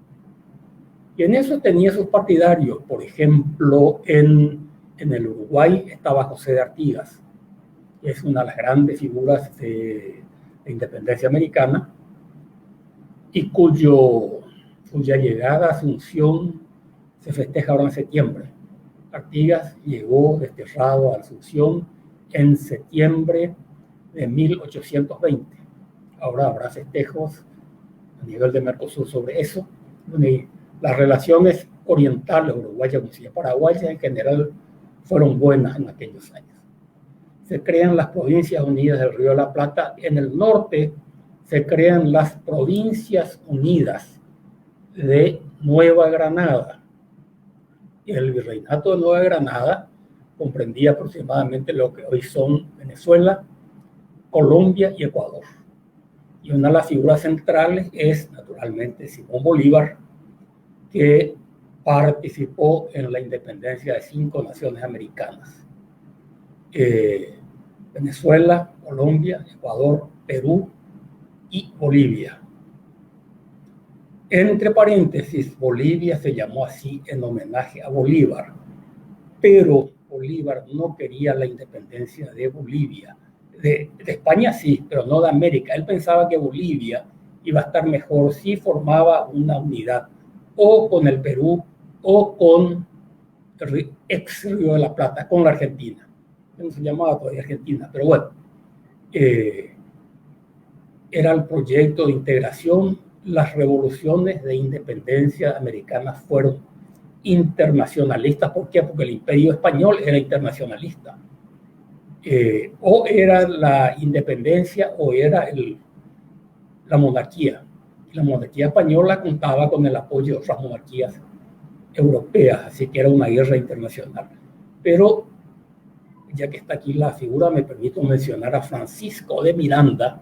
Y en eso tenía sus partidarios. Por ejemplo, en el Uruguay estaba José de Artigas, que es una de las grandes figuras de independencia americana, y cuya llegada a Asunción se festeja ahora en septiembre. Artigas llegó desterrado a Asunción en septiembre de 1820. Ahora habrá festejos a nivel de Mercosur sobre eso. Las relaciones orientales, uruguayas y paraguayas en general fueron buenas en aquellos años. Se crean las Provincias Unidas del Río de la Plata. En el norte se crean las Provincias Unidas de Nueva Granada. El virreinato de Nueva Granada comprendía aproximadamente lo que hoy son Venezuela, Colombia y Ecuador. Y una de las figuras centrales es, naturalmente, Simón Bolívar, que participó en la independencia de 5 naciones americanas. Venezuela, Colombia, Ecuador, Perú y Bolivia. Entre paréntesis, Bolivia se llamó así en homenaje a Bolívar, pero Bolívar no quería la independencia de Bolivia. De España sí, pero no de América. Él pensaba que Bolivia iba a estar mejor si formaba una unidad o con el Perú o con el ex Río de la Plata, con la Argentina. No se llamaba todavía Argentina, pero bueno. Era el proyecto de integración. Las revoluciones de independencia americanas fueron internacionalistas. ¿Por qué? Porque el Imperio Español era internacionalista. O era la independencia o era la monarquía. La monarquía española contaba con el apoyo de otras monarquías europeas, así que era una guerra internacional. Pero, ya que está aquí la figura, me permito mencionar a Francisco de Miranda,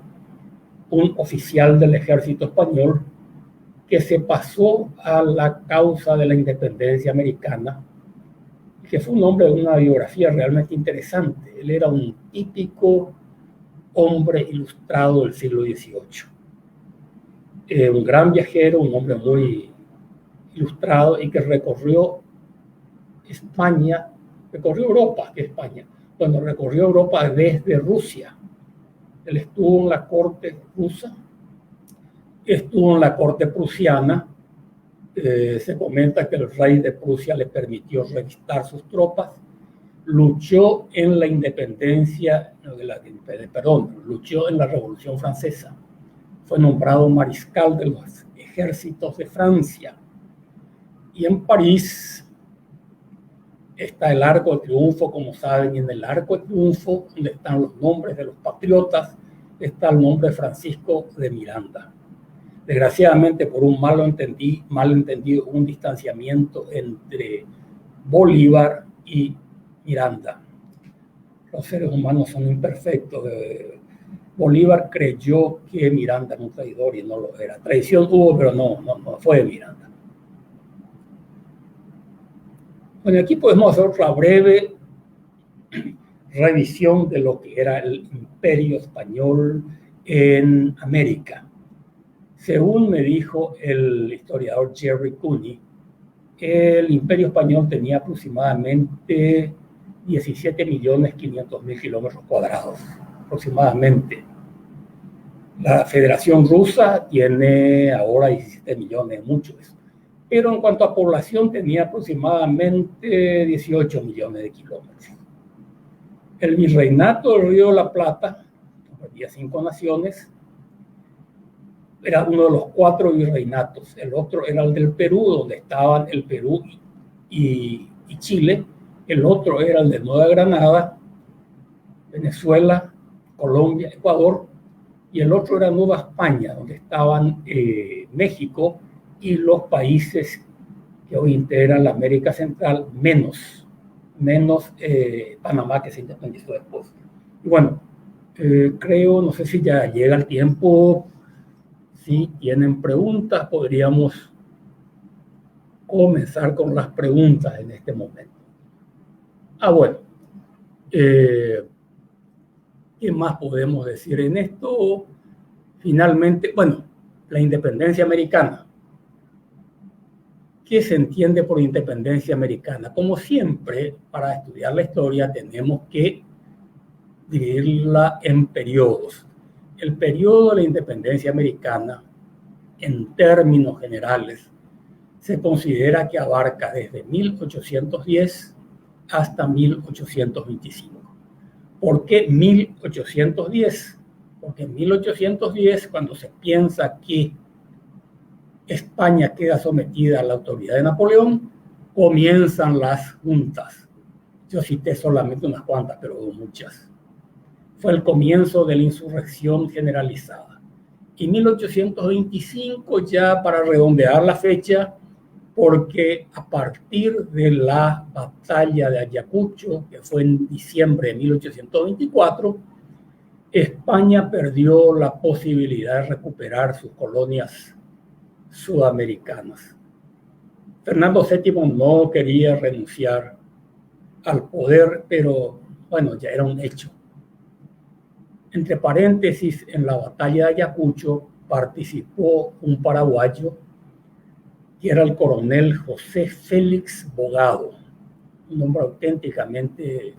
un oficial del ejército español que se pasó a la causa de la independencia americana, que fue un hombre de una biografía realmente interesante. Él era un típico hombre ilustrado del siglo XVIII. Un gran viajero, un hombre muy ilustrado y que recorrió España, recorrió Europa, que España. Bueno, recorrió Europa desde Rusia. Él estuvo en la corte rusa, estuvo en la corte prusiana. Se comenta que el rey de Prusia le permitió revistar sus tropas. Luchó en la independencia, luchó en la Revolución Francesa. Fue nombrado mariscal de los ejércitos de Francia. Y en París está el Arco de Triunfo, como saben, y en el Arco de Triunfo, donde están los nombres de los patriotas, está el nombre de Francisco de Miranda. Desgraciadamente, por un malentendido, un distanciamiento entre Bolívar y Miranda. Los seres humanos son imperfectos. Bolívar creyó que Miranda era un traidor y no lo era. Traición hubo, pero no fue Miranda. Bueno, aquí podemos hacer otra breve revisión de lo que era el Imperio Español en América. Según me dijo el historiador Jerry Cooney, el Imperio Español tenía aproximadamente 17.500.000 kilómetros cuadrados, aproximadamente. La Federación Rusa tiene ahora 17 millones, mucho eso. Pero en cuanto a población tenía aproximadamente 18 millones de kilómetros. El Virreinato del Río de la Plata, había 5 naciones, era uno de los 4 virreinatos. El otro era el del Perú, donde estaban el Perú y Chile. El otro era el de Nueva Granada, Venezuela, Colombia, Ecuador. Y el otro era Nueva España, donde estaban México y los países que hoy integran la América Central, menos Panamá, que se independizó después. Y bueno, creo, no sé si ya llega el tiempo. Si tienen preguntas, podríamos comenzar con las preguntas en este momento. Bueno, ¿qué más podemos decir en esto? Finalmente, bueno, la independencia americana. ¿Qué se entiende por independencia americana? Como siempre, para estudiar la historia tenemos que dividirla en periodos. El periodo de la independencia americana, en términos generales, se considera que abarca desde 1810 hasta 1825. ¿Por qué 1810? Porque en 1810, cuando se piensa que España queda sometida a la autoridad de Napoleón, comienzan las juntas. Yo cité solamente unas cuantas, pero muchas. Fue el comienzo de la insurrección generalizada. Y 1825, ya para redondear la fecha, porque a partir de la batalla de Ayacucho, que fue en diciembre de 1824, España perdió la posibilidad de recuperar sus colonias sudamericanas. Fernando VII no quería renunciar al poder, pero bueno, ya era un hecho. Entre paréntesis, en la batalla de Ayacucho participó un paraguayo que era el coronel José Félix Bogado, un hombre auténticamente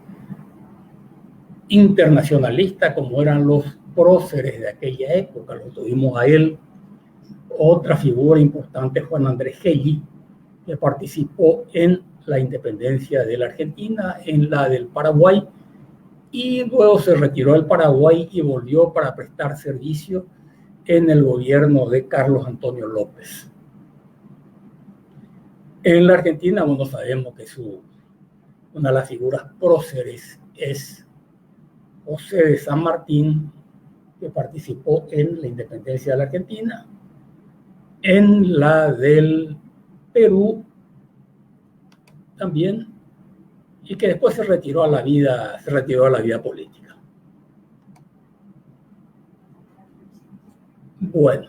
internacionalista, como eran los próceres de aquella época. Lo tuvimos a él. Otra figura importante, Juan Andrés Gelli, que participó en la independencia de la Argentina, en la del Paraguay, y luego se retiró del Paraguay y volvió para prestar servicio en el gobierno de Carlos Antonio López. En la Argentina, bueno, sabemos que una de las figuras próceres es José de San Martín, que participó en la independencia de la Argentina, en la del Perú también, y que después se retiró a la vida política. Bueno.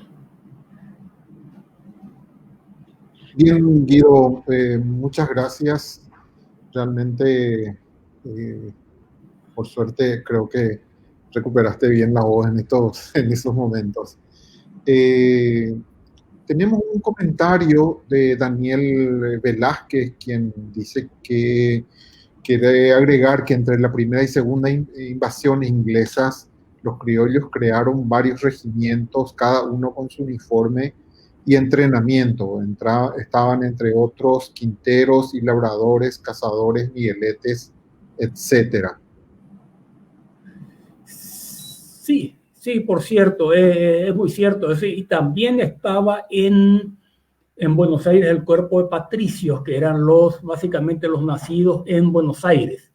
Bien, Guido, muchas gracias. Realmente, por suerte, creo que recuperaste bien la voz en esos momentos. Tenemos un comentario de Daniel Velázquez, quien dice que quiere agregar que entre la primera y segunda invasión inglesas, los criollos crearon varios regimientos, cada uno con su uniforme y entrenamiento. Estaban entre otros quinteros y labradores, cazadores, migueletes, etc. Sí, por cierto, es muy cierto. Y también estaba en Buenos Aires el cuerpo de patricios, que eran básicamente los nacidos en Buenos Aires.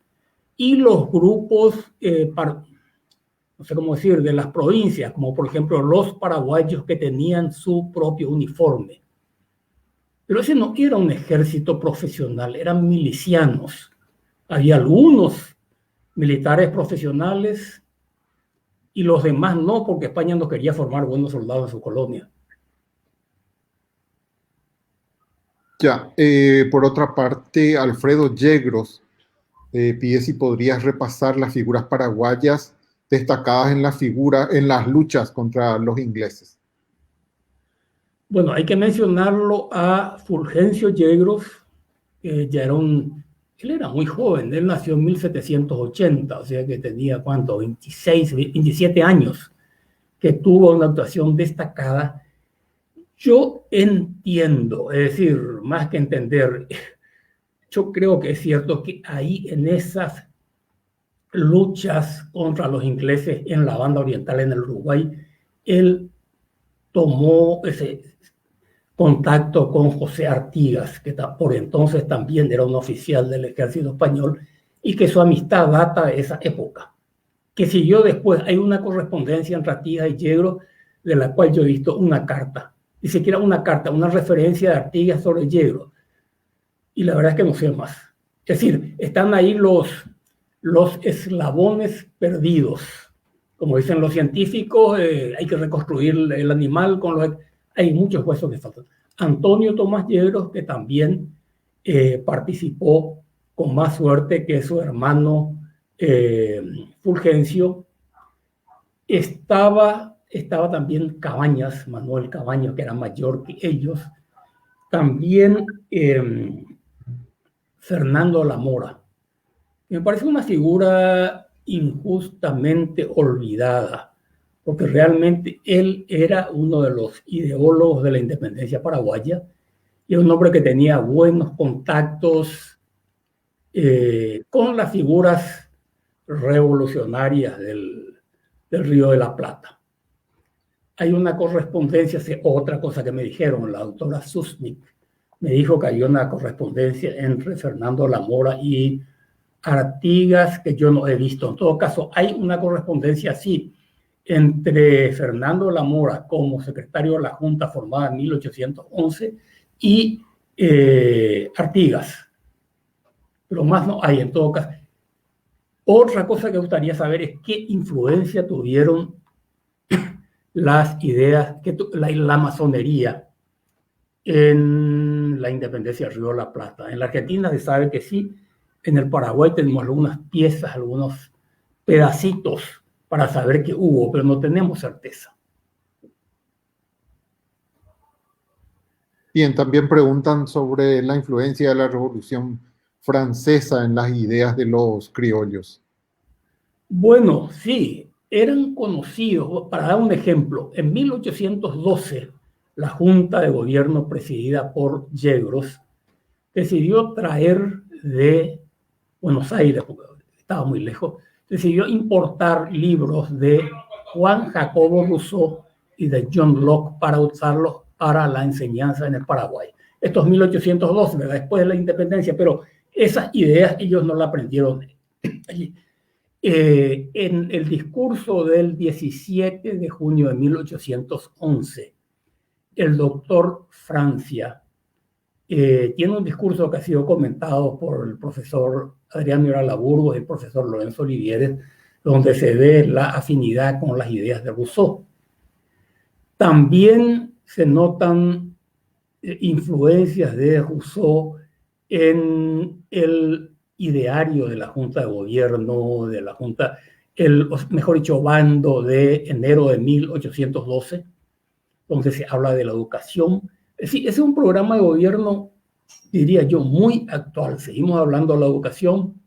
Y los grupos no sé cómo decir, de las provincias, como por ejemplo los paraguayos que tenían su propio uniforme. Pero ese no era un ejército profesional, eran milicianos. Había algunos militares profesionales y los demás no, porque España no quería formar buenos soldados en su colonia. Ya, por otra parte, Alfredo Yegros pide si podrías repasar las figuras paraguayas destacadas en las luchas contra los ingleses. Bueno, hay que mencionarlo a Fulgencio Yegros, que ya él era muy joven, él nació en 1780, o sea que tenía, ¿cuánto? 26, 27 años, que tuvo una actuación destacada. Yo entiendo, es decir, más que entender, yo creo que es cierto que ahí en esas luchas contra los ingleses en la banda oriental en el Uruguay, él tomó ese contacto con José Artigas, que por entonces también era un oficial del ejército español, y que su amistad data de esa época. Que siguió después, hay una correspondencia entre Artigas y Yegros, de la cual yo he visto una carta, ni siquiera una carta, una referencia de Artigas sobre Yegros, y la verdad es que no sé más. Es decir, están ahí los eslabones perdidos. Como dicen los científicos, hay que reconstruir el animal con los... Hay muchos huesos que faltan. Antonio Tomás Yegros, que también participó con más suerte que su hermano Fulgencio. Estaba también Cabañas, Manuel Cabañas, que era mayor que ellos. También Fernando Lamora. Me parece una figura injustamente olvidada, porque realmente él era uno de los ideólogos de la independencia paraguaya y un hombre que tenía buenos contactos con las figuras revolucionarias del Río de la Plata. Hay una correspondencia, otra cosa que me dijeron, la doctora Susnik me dijo que hay una correspondencia entre Fernando Lamora y Artigas que yo no he visto. En todo caso, hay una correspondencia así entre Fernando Lamora como secretario de la Junta formada en 1811 y Artigas. Pero más no hay en todo caso. Otra cosa que me gustaría saber es qué influencia tuvieron las ideas, la masonería en la independencia del Río de la Plata. En la Argentina se sabe que sí. En el Paraguay tenemos algunas piezas, algunos pedacitos para saber que hubo, pero no tenemos certeza. Bien, también preguntan sobre la influencia de la Revolución Francesa en las ideas de los criollos. Bueno, sí, eran conocidos. Para dar un ejemplo, en 1812, la Junta de Gobierno presidida por Yegros decidió traer de Buenos Aires, porque estaba muy lejos, decidió importar libros de Juan Jacobo Rousseau y de John Locke para usarlos para la enseñanza en el Paraguay. Esto es 1812, ¿verdad? Después de la independencia, pero esas ideas ellos no las aprendieron allí. En el discurso del 17 de junio de 1811, el doctor Francia tiene un discurso que ha sido comentado por el profesor Adrián Mirala Burgos y el profesor Lorenzo Olivieres, donde se ve la afinidad con las ideas de Rousseau. También se notan influencias de Rousseau en el ideario de la Junta de Gobierno, de la Junta, mejor dicho, bando de enero de 1812, donde se habla de la educación. Sí, ese es un programa de gobierno, diría yo, muy actual. Seguimos hablando de la educación.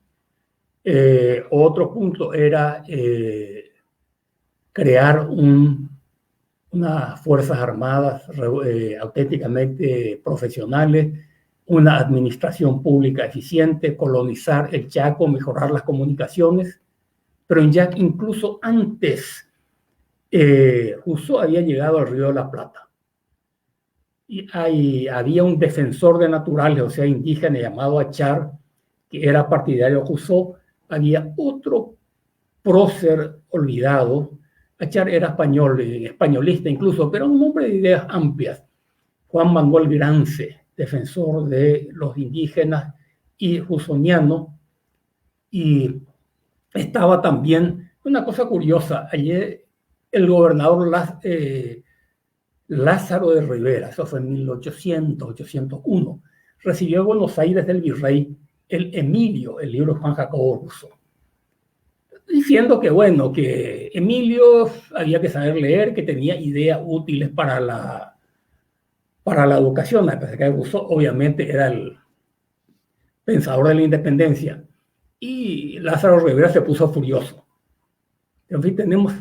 Otro punto era crear unas fuerzas armadas auténticamente profesionales, una administración pública eficiente, colonizar el Chaco, mejorar las comunicaciones. Pero ya incluso antes, Rousseau había llegado al Río de la Plata. Y había un defensor de naturales, o sea, indígena, llamado Achar, que era partidario de Rousseau. Había otro prócer olvidado. Achar era español, españolista incluso, pero un hombre de ideas amplias. Juan Manuel Grance, defensor de los indígenas y rusoniano. Y estaba también una cosa curiosa. Ayer el gobernador Lázaro de Rivera, eso fue en 1800, 801, recibió en Buenos Aires del virrey el Emilio, el libro de Juan Jacobo Rousseau, diciendo que, bueno, que Emilio había que saber leer, que tenía ideas útiles para la educación, a pesar que Rousseau obviamente era el pensador de la independencia. Y Lázaro Rivera se puso furioso. En fin, tenemos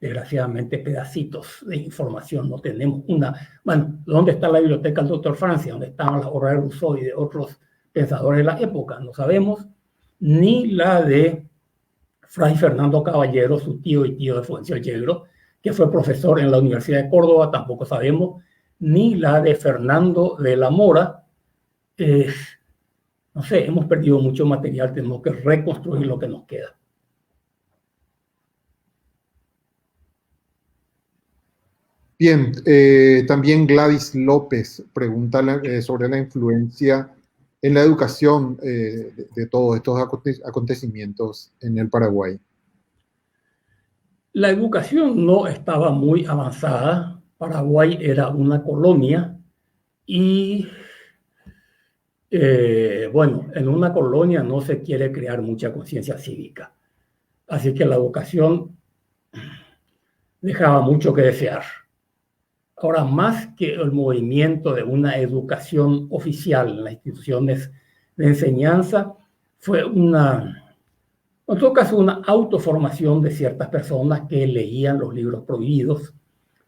desgraciadamente pedacitos de información, no tenemos una. Bueno, ¿dónde está la biblioteca del doctor Francia? ¿Dónde estaban las obras de Rousseau y de otros pensadores de la época? No sabemos. Ni la de Fray Fernando Caballero, su tío y tío de Fuencio Yegro, que fue profesor en la Universidad de Córdoba, tampoco sabemos. Ni la de Fernando de la Mora. No sé, hemos perdido mucho material, tenemos que reconstruir lo que nos queda. Bien, también Gladys López pregunta sobre la influencia en la educación de todos estos acontecimientos en el Paraguay. La educación no estaba muy avanzada. Paraguay era una colonia y, bueno, en una colonia no se quiere crear mucha conciencia cívica. Así que la educación dejaba mucho que desear. Ahora, más que el movimiento de una educación oficial en las instituciones de enseñanza, fue en todo caso, una autoformación de ciertas personas que leían los libros prohibidos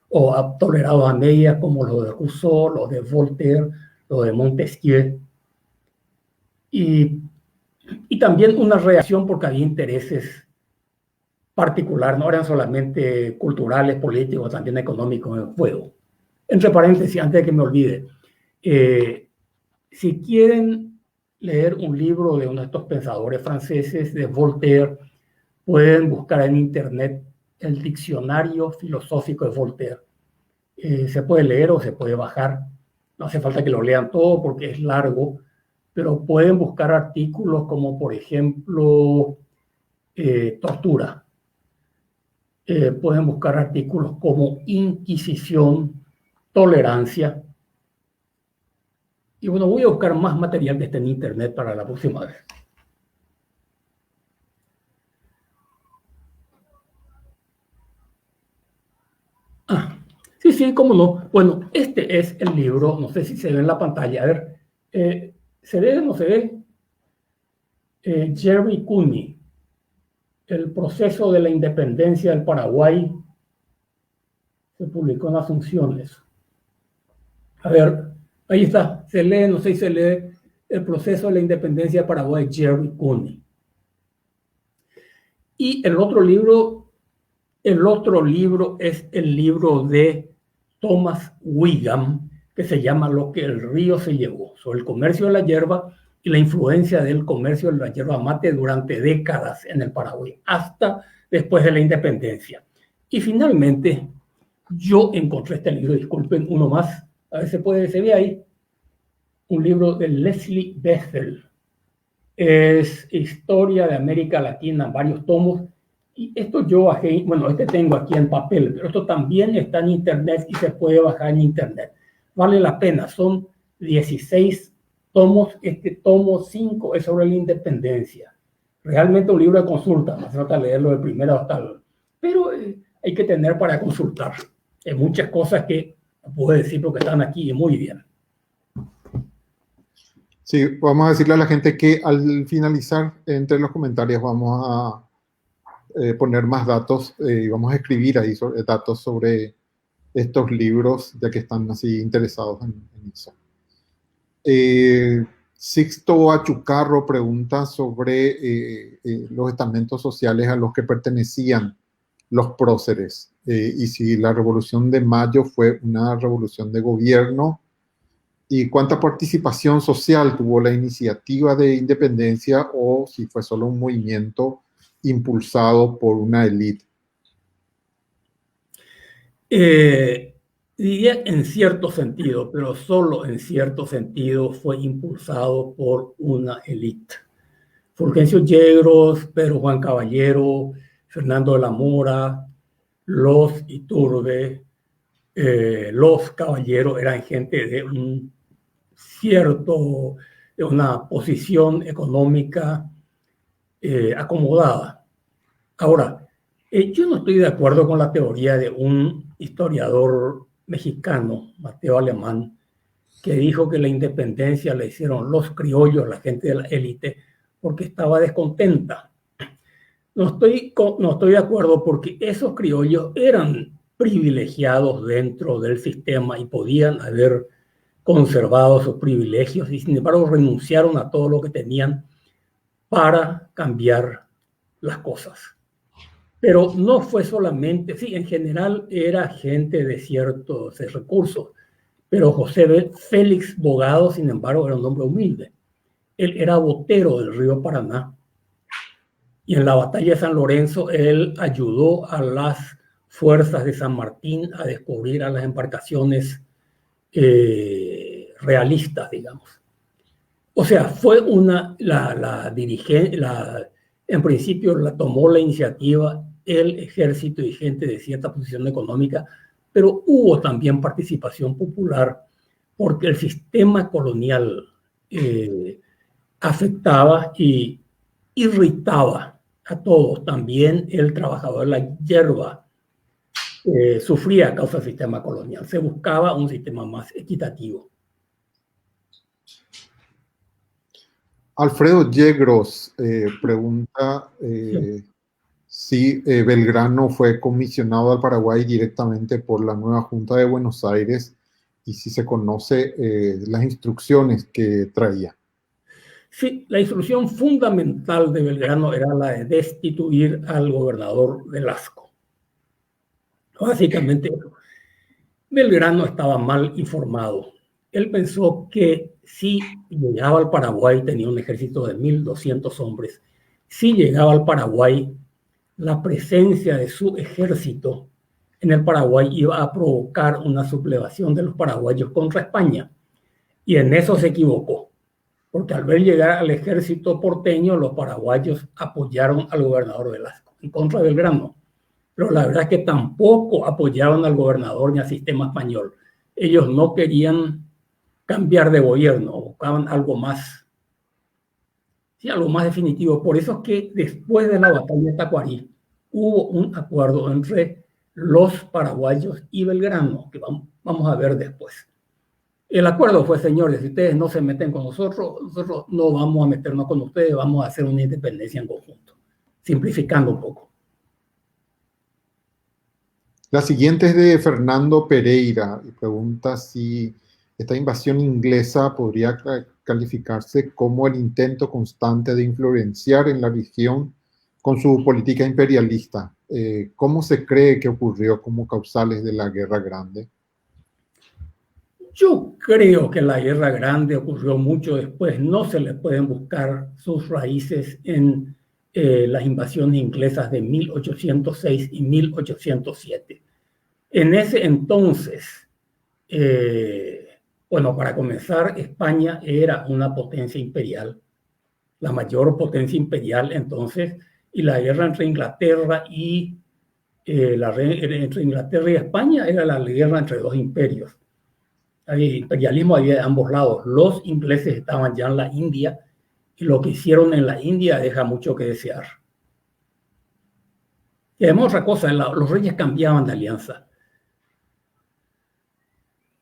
o tolerados a medias, como los de Rousseau, los de Voltaire, los de Montesquieu. Y también una reacción porque había intereses particulares, no eran solamente culturales, políticos, también económicos en juego. Entre paréntesis, antes de que me olvide, si quieren leer un libro de uno de estos pensadores franceses, de Voltaire, pueden buscar en internet el diccionario filosófico de Voltaire. Se puede leer o se puede bajar. No hace falta que lo lean todo porque es largo, pero pueden buscar artículos como, por ejemplo, tortura. Pueden buscar artículos como Inquisición, tolerancia. Y bueno, voy a buscar más material que esté en internet para la próxima vez. Sí, cómo no. Bueno, este es el libro, no sé si se ve en la pantalla. A ver, ¿se ve o no se ve? Jerry Cooney, El proceso de la independencia del Paraguay, se publicó en Asunciones. A ver, ahí está, se lee, no sé si se lee, El proceso de la independencia de Paraguay, Jerry Cooney. Y el otro libro es el libro de Thomas Wigham, que se llama Lo que el río se llevó, sobre el comercio de la hierba y la influencia del comercio de la yerba mate durante décadas en el Paraguay, hasta después de la independencia. Y finalmente, yo encontré este libro, disculpen, uno más, a ver se ve ahí, un libro de Leslie Bethel. Es Historia de América Latina, varios tomos. Y esto yo bajé, bueno, este tengo aquí en papel, pero esto también está en internet y se puede bajar en internet. Vale la pena, son 16 tomos. Este tomo 5 es sobre la independencia. Realmente un libro de consulta, no se trata de leerlo de primero hasta el... Pero hay que tener para consultar. Hay muchas cosas que puedo decir porque están aquí y muy bien. Sí, vamos a decirle a la gente que al finalizar, entre los comentarios vamos a poner más datos y vamos a escribir ahí datos sobre estos libros, ya que están así interesados en eso. Sixto Achucarro pregunta sobre los estamentos sociales a los que pertenecían los próceres y si la Revolución de Mayo fue una revolución de gobierno y cuánta participación social tuvo la iniciativa de independencia o si fue solo un movimiento impulsado por una élite? Diría en cierto sentido, pero solo en cierto sentido fue impulsado por una élite. Fulgencio Yegros, Pedro Juan Caballero, Fernando de la Mora, los Iturbe, los Caballeros eran gente de un cierto, de una posición económica acomodada. Ahora, yo no estoy de acuerdo con la teoría de un historiador mexicano, Mateo Alemán, que dijo que la independencia la hicieron los criollos, la gente de la élite, porque estaba descontenta. No estoy de acuerdo porque esos criollos eran privilegiados dentro del sistema y podían haber conservado sus privilegios y sin embargo renunciaron a todo lo que tenían para cambiar las cosas. Pero no fue solamente, sí, en general era gente de ciertos recursos, pero José Félix Bogado, sin embargo, era un hombre humilde. Él era botero del río Paraná y en la batalla de San Lorenzo él ayudó a las fuerzas de San Martín a descubrir a las embarcaciones realistas, digamos. O sea, fue la dirigente, en principio la tomó la iniciativa el ejército y gente de cierta posición económica, pero hubo también participación popular porque el sistema colonial afectaba y irritaba a todos. También el trabajador de la hierba sufría a causa del sistema colonial. Se buscaba un sistema más equitativo. Alfredo Yegros pregunta si Belgrano fue comisionado al Paraguay directamente por la nueva Junta de Buenos Aires y si se conoce las instrucciones que traía. Sí, la instrucción fundamental de Belgrano era la de destituir al gobernador Velasco. Básicamente, Belgrano estaba mal informado. Él pensó que si llegaba al Paraguay, tenía un ejército de 1.200 hombres, si llegaba al Paraguay, la presencia de su ejército en el Paraguay iba a provocar una sublevación de los paraguayos contra España. Y en eso se equivocó, porque al ver llegar al ejército porteño, los paraguayos apoyaron al gobernador Velasco en contra de Belgrano. Pero la verdad es que tampoco apoyaron al gobernador ni al sistema español. Ellos no querían cambiar de gobierno, buscaban algo más, sí, algo más definitivo. Por eso es que después de la batalla de Tacuarí hubo un acuerdo entre los paraguayos y Belgrano, que vamos a ver después. El acuerdo fue, señores, si ustedes no se meten con nosotros no vamos a meternos con ustedes, vamos a hacer una independencia en conjunto, simplificando un poco. La siguiente es de Fernando Pereira y pregunta si esta invasión inglesa podría calificarse como el intento constante de influenciar en la región con su política imperialista. ¿Cómo se cree que ocurrió como causales de la Guerra Grande? Yo creo que la Guerra Grande ocurrió mucho después. No se le pueden buscar sus raíces en las invasiones inglesas de 1806 y 1807. En ese entonces, bueno, para comenzar, España era una potencia imperial, la mayor potencia imperial entonces, y la guerra entre Inglaterra y entre Inglaterra y España era la guerra entre dos imperios. El imperialismo había de ambos lados. Los ingleses estaban ya en la India y lo que hicieron en la India deja mucho que desear. Y además otra cosa, los reyes cambiaban de alianza.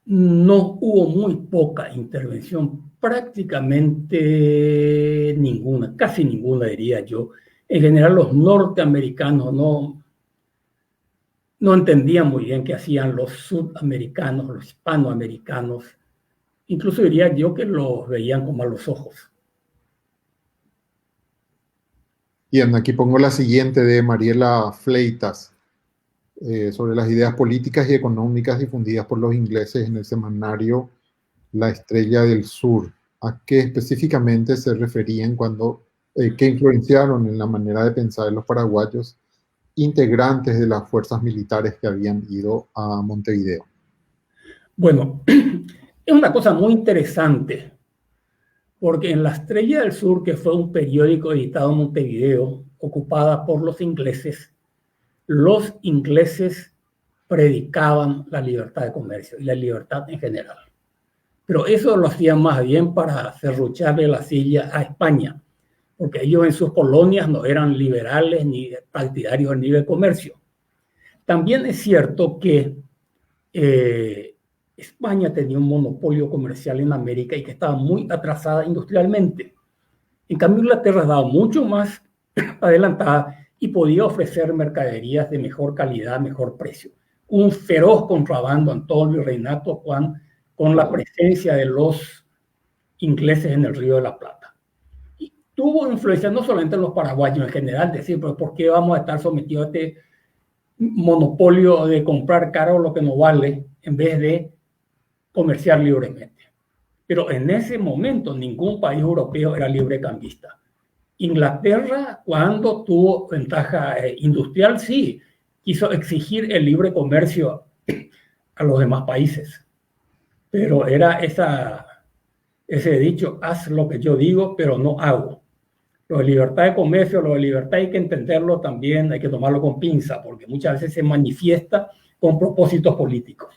No hubo muy poca intervención, prácticamente ninguna, casi ninguna diría yo. En general los norteamericanos no entendían muy bien qué hacían los sudamericanos, los hispanoamericanos. Incluso diría yo que los veían con malos ojos. Bien, aquí pongo la siguiente de Mariela Fleitas, sobre las ideas políticas y económicas difundidas por los ingleses en el semanario La Estrella del Sur. ¿A qué específicamente se referían cuando que influenciaron en la manera de pensar de los paraguayos integrantes de las fuerzas militares que habían ido a Montevideo? Bueno, es una cosa muy interesante, porque en La Estrella del Sur, que fue un periódico editado en Montevideo, ocupada por los ingleses predicaban la libertad de comercio y la libertad en general. Pero eso lo hacían más bien para serrucharle la silla a España, porque ellos en sus colonias no eran liberales ni partidarios del libre comercio. También es cierto que España tenía un monopolio comercial en América y que estaba muy atrasada industrialmente. En cambio, Inglaterra estaba mucho más adelantada y podía ofrecer mercaderías de mejor calidad, mejor precio. Un feroz contrabando en todo el virreinato, Juan, con la presencia de los ingleses en el Río de la Plata. Y tuvo influencia no solamente en los paraguayos en general, decir, pero ¿por qué vamos a estar sometidos a este monopolio de comprar caro lo que no vale en vez de comerciar libremente? Pero en ese momento ningún país europeo era librecambista. Inglaterra, cuando tuvo ventaja industrial, sí, quiso exigir el libre comercio a los demás países. Pero era ese dicho, haz lo que yo digo, pero no hago. Lo de libertad de comercio, lo de libertad hay que entenderlo también, hay que tomarlo con pinza, porque muchas veces se manifiesta con propósitos políticos.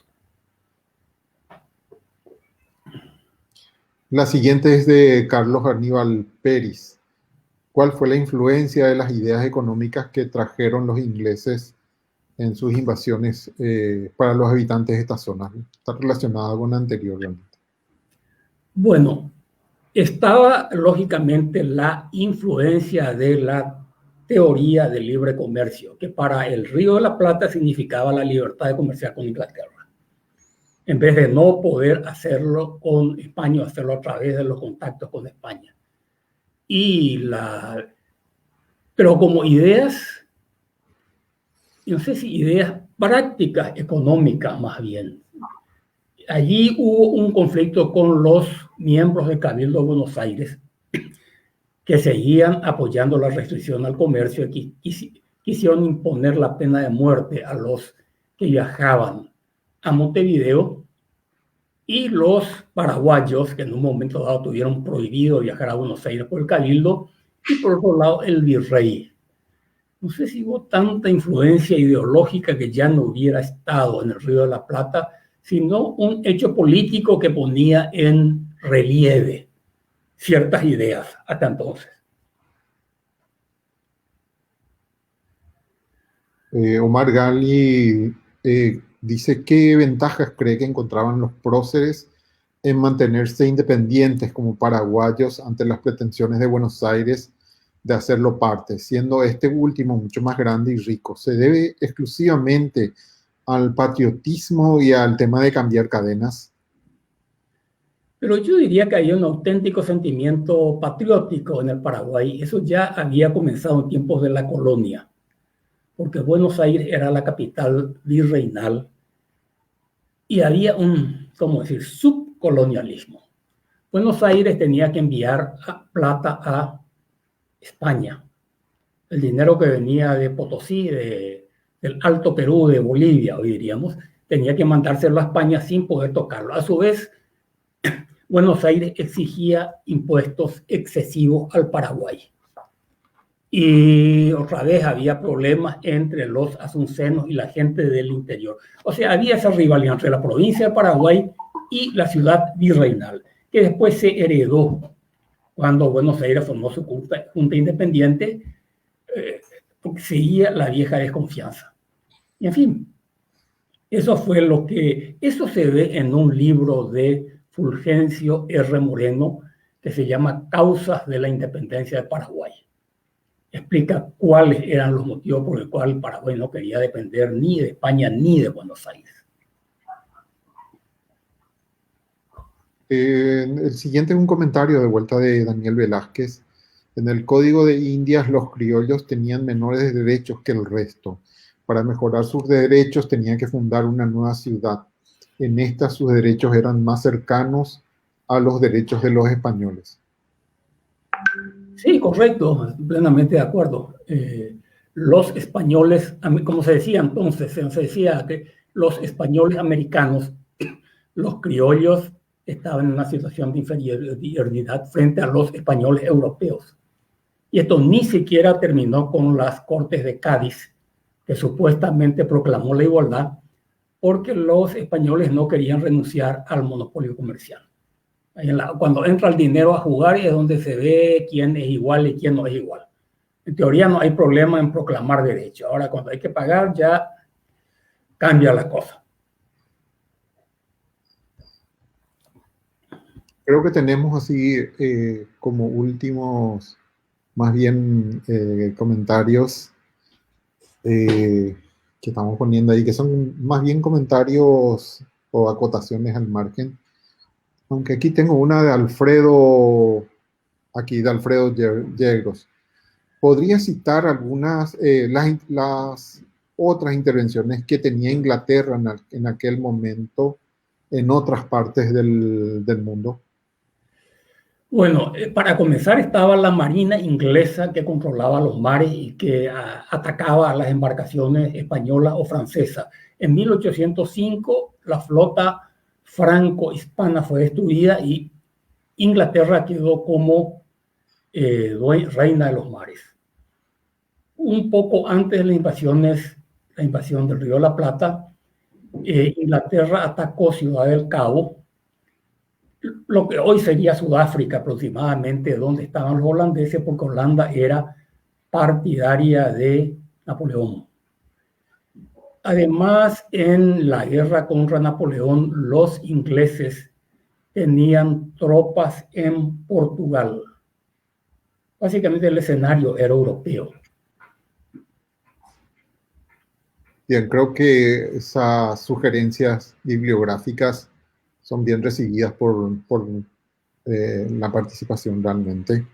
La siguiente es de Carlos Aníbal Peris. ¿Cuál fue la influencia de las ideas económicas que trajeron los ingleses en sus invasiones para los habitantes de esta zona? Está relacionada con la anterior, realmente. Bueno, estaba lógicamente la influencia de la teoría del libre comercio, que para el Río de la Plata significaba la libertad de comerciar con Inglaterra, en vez de no poder hacerlo con España, hacerlo a través de los contactos con España. Pero como ideas, no sé si ideas prácticas económicas más bien. Allí hubo un conflicto con los miembros del Cabildo de Buenos Aires que seguían apoyando la restricción al comercio y quisieron imponer la pena de muerte a los que viajaban a Montevideo, y los paraguayos, que en un momento dado tuvieron prohibido viajar a Buenos Aires por el Cabildo, y por otro lado el virrey. No sé si hubo tanta influencia ideológica que ya no hubiera estado en el Río de la Plata, sino un hecho político que ponía en relieve ciertas ideas hasta entonces. Omar Gali dice qué ventajas cree que encontraban los próceres en mantenerse independientes como paraguayos ante las pretensiones de Buenos Aires de hacerlo parte, siendo este último mucho más grande y rico. ¿Se debe exclusivamente al patriotismo y al tema de cambiar cadenas? Pero yo diría que hay un auténtico sentimiento patriótico en el Paraguay. Eso ya había comenzado en tiempos de la colonia, porque Buenos Aires era la capital virreinal y había un, ¿cómo decir?, subcolonialismo. Buenos Aires tenía que enviar plata a España. El dinero que venía de Potosí, del Alto Perú, de Bolivia, hoy diríamos, tenía que mandárselo a España sin poder tocarlo. A su vez, Buenos Aires exigía impuestos excesivos al Paraguay. Y otra vez había problemas entre los asuncenos y la gente del interior. O sea, había esa rivalidad entre la provincia de Paraguay y la ciudad virreinal, que después se heredó cuando Buenos Aires formó su junta independiente, porque seguía la vieja desconfianza. Y en fin, eso se ve en un libro de Fulgencio R. Moreno que se llama Causas de la Independencia de Paraguay. Explica cuáles eran los motivos por los cuales Paraguay no quería depender ni de España ni de Buenos Aires. El siguiente es un comentario de vuelta de Daniel Velázquez. En el Código de Indias, los criollos tenían menores derechos que el resto. Para mejorar sus derechos tenían que fundar una nueva ciudad. En esta sus derechos eran más cercanos a los derechos de los españoles. Sí, correcto, plenamente de acuerdo. Los españoles, como se decía entonces, se decía que los españoles americanos, los criollos, estaban en una situación de inferioridad frente a los españoles europeos. Y esto ni siquiera terminó con las Cortes de Cádiz, que supuestamente proclamó la igualdad, porque los españoles no querían renunciar al monopolio comercial. Cuando entra el dinero a jugar es donde se ve quién es igual y quién no es igual. En teoría no hay problema en proclamar derecho. Ahora cuando hay que pagar ya cambia la cosa. Creo que tenemos así como últimos, más bien comentarios que estamos poniendo ahí, que son más bien comentarios o acotaciones al margen. Aunque aquí tengo una de Alfredo, aquí de Alfredo Yegros. ¿Podría citar algunas, las otras intervenciones que tenía Inglaterra en aquel momento en otras partes del mundo? Bueno, para comenzar estaba la Marina inglesa que controlaba los mares y que atacaba a las embarcaciones españolas o francesas. En 1805 la flota franco-hispana fue destruida y Inglaterra quedó como reina de los mares. Un poco antes de las invasiones, la invasión del Río de la Plata, Inglaterra atacó Ciudad del Cabo, lo que hoy sería Sudáfrica aproximadamente, donde estaban los holandeses, porque Holanda era partidaria de Napoleón. Además, en la guerra contra Napoleón, los ingleses tenían tropas en Portugal. Básicamente el escenario era europeo. Bien, creo que esas sugerencias bibliográficas son bien recibidas por la participación realmente.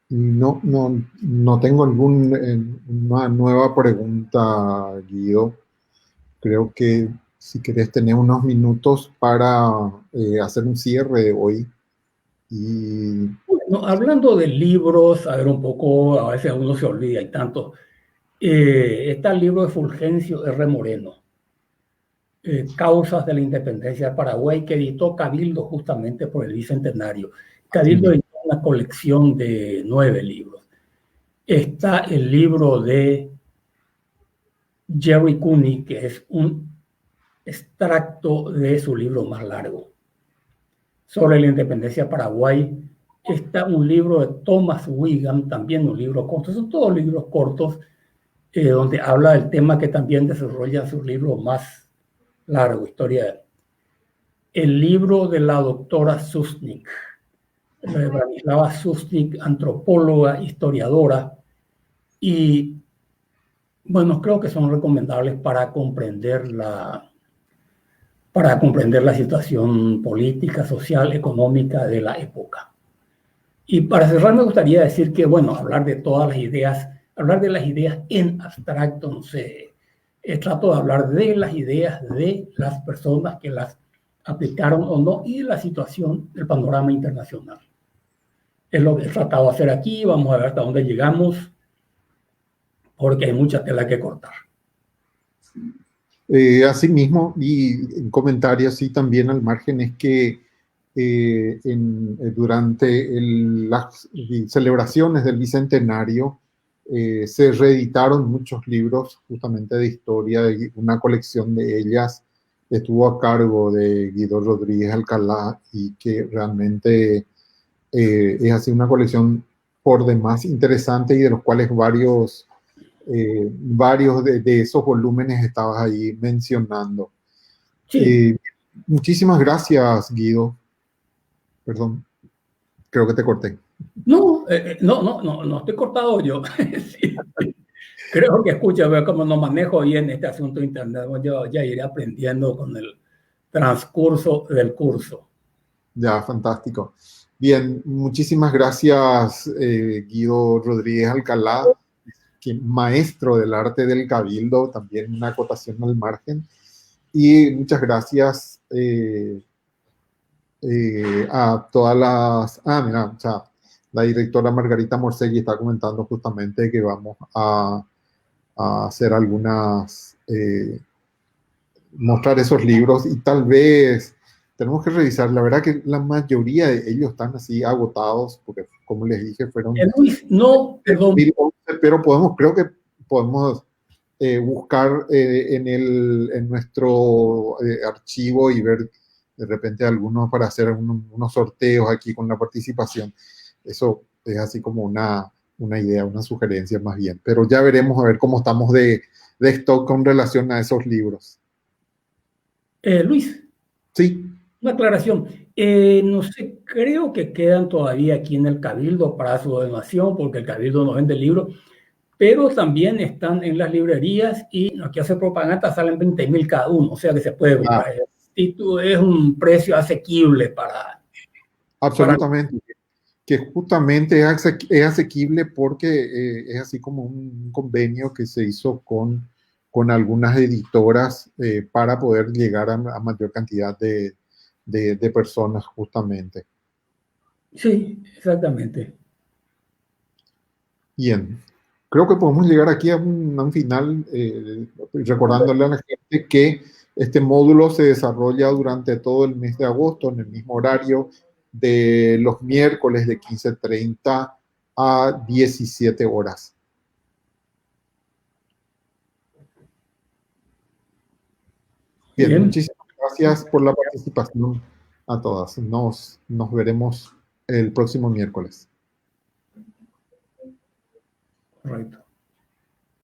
No tengo una nueva pregunta, Guido. Creo que si querés tener unos minutos para hacer un cierre de hoy. Y Bueno, hablando de libros, a ver un poco, a veces uno se olvida, hay tantos. Está el libro de Fulgencio R. Moreno, Causas de la Independencia de Paraguay, que editó Cabildo justamente por el Bicentenario. Cabildo editó una colección de 9 libros. Está el libro de Jerry Cooney, que es un extracto de su libro más largo, sobre la independencia de Paraguay. Está un libro de Thomas Wigan, también un libro corto, son todos libros cortos, donde habla del tema que también desarrolla su libro más largo, Historia. El libro de la doctora Susnik, de Branislava Susnik, antropóloga, historiadora, y bueno, creo que son recomendables para comprender la situación política, social, económica de la época. Y para cerrar me gustaría decir que, bueno, hablar de todas las ideas, hablar de las ideas en abstracto, no sé, trato de hablar de las ideas de las personas que las aplicaron o no y de la situación del panorama internacional. Es lo que he tratado de hacer aquí, vamos a ver hasta dónde llegamos, porque hay mucha tela que cortar. Asimismo, y en comentarios sí también al margen, es que durante las celebraciones del Bicentenario se reeditaron muchos libros justamente de historia, y una colección de ellas estuvo a cargo de Guido Rodríguez Alcalá, y que realmente es así una colección por demás interesante, y de los cuales varios de esos volúmenes estabas ahí mencionando. Sí. Muchísimas gracias, Guido. Perdón, creo que te corté. No, no estoy cortado yo. Sí. Creo que escucha, veo cómo no manejo bien este asunto de internet. Yo ya iré aprendiendo con el transcurso del curso. Ya, fantástico. Bien, muchísimas gracias, Guido Rodríguez Alcalá, maestro del arte del cabildo, también una acotación al margen. Y muchas gracias a todas las... mira, o sea, la directora Margarita Morselli está comentando justamente que vamos a hacer algunas, mostrar esos libros y tal vez tenemos que revisar. La verdad que la mayoría de ellos están así agotados, porque como les dije, fueron Luis, no, perdón. 2011, pero creo que podemos buscar en nuestro archivo y ver de repente algunos para hacer unos sorteos aquí con la participación. Eso es así como una idea, una sugerencia más bien. Pero ya veremos a ver cómo estamos de stock con relación a esos libros. Luis, Sí. una aclaración. No sé, creo que quedan todavía aquí en el Cabildo para su donación, porque el Cabildo no vende libros, pero también están en las librerías y aquí hace propaganda, salen 20.000 cada uno, o sea que se puede comprar. Es un precio asequible para... Absolutamente. Que justamente es asequible porque es así como un convenio que se hizo con algunas editoras para poder llegar a mayor cantidad de personas justamente. Sí, exactamente. Bien, creo que podemos llegar aquí a un final recordándole a la gente que este módulo se desarrolla durante todo el mes de agosto en el mismo horario de los miércoles de 15:30 a 17 horas. Bien, Bien, muchísimas gracias por la participación a todas. Nos veremos el próximo miércoles. correcto.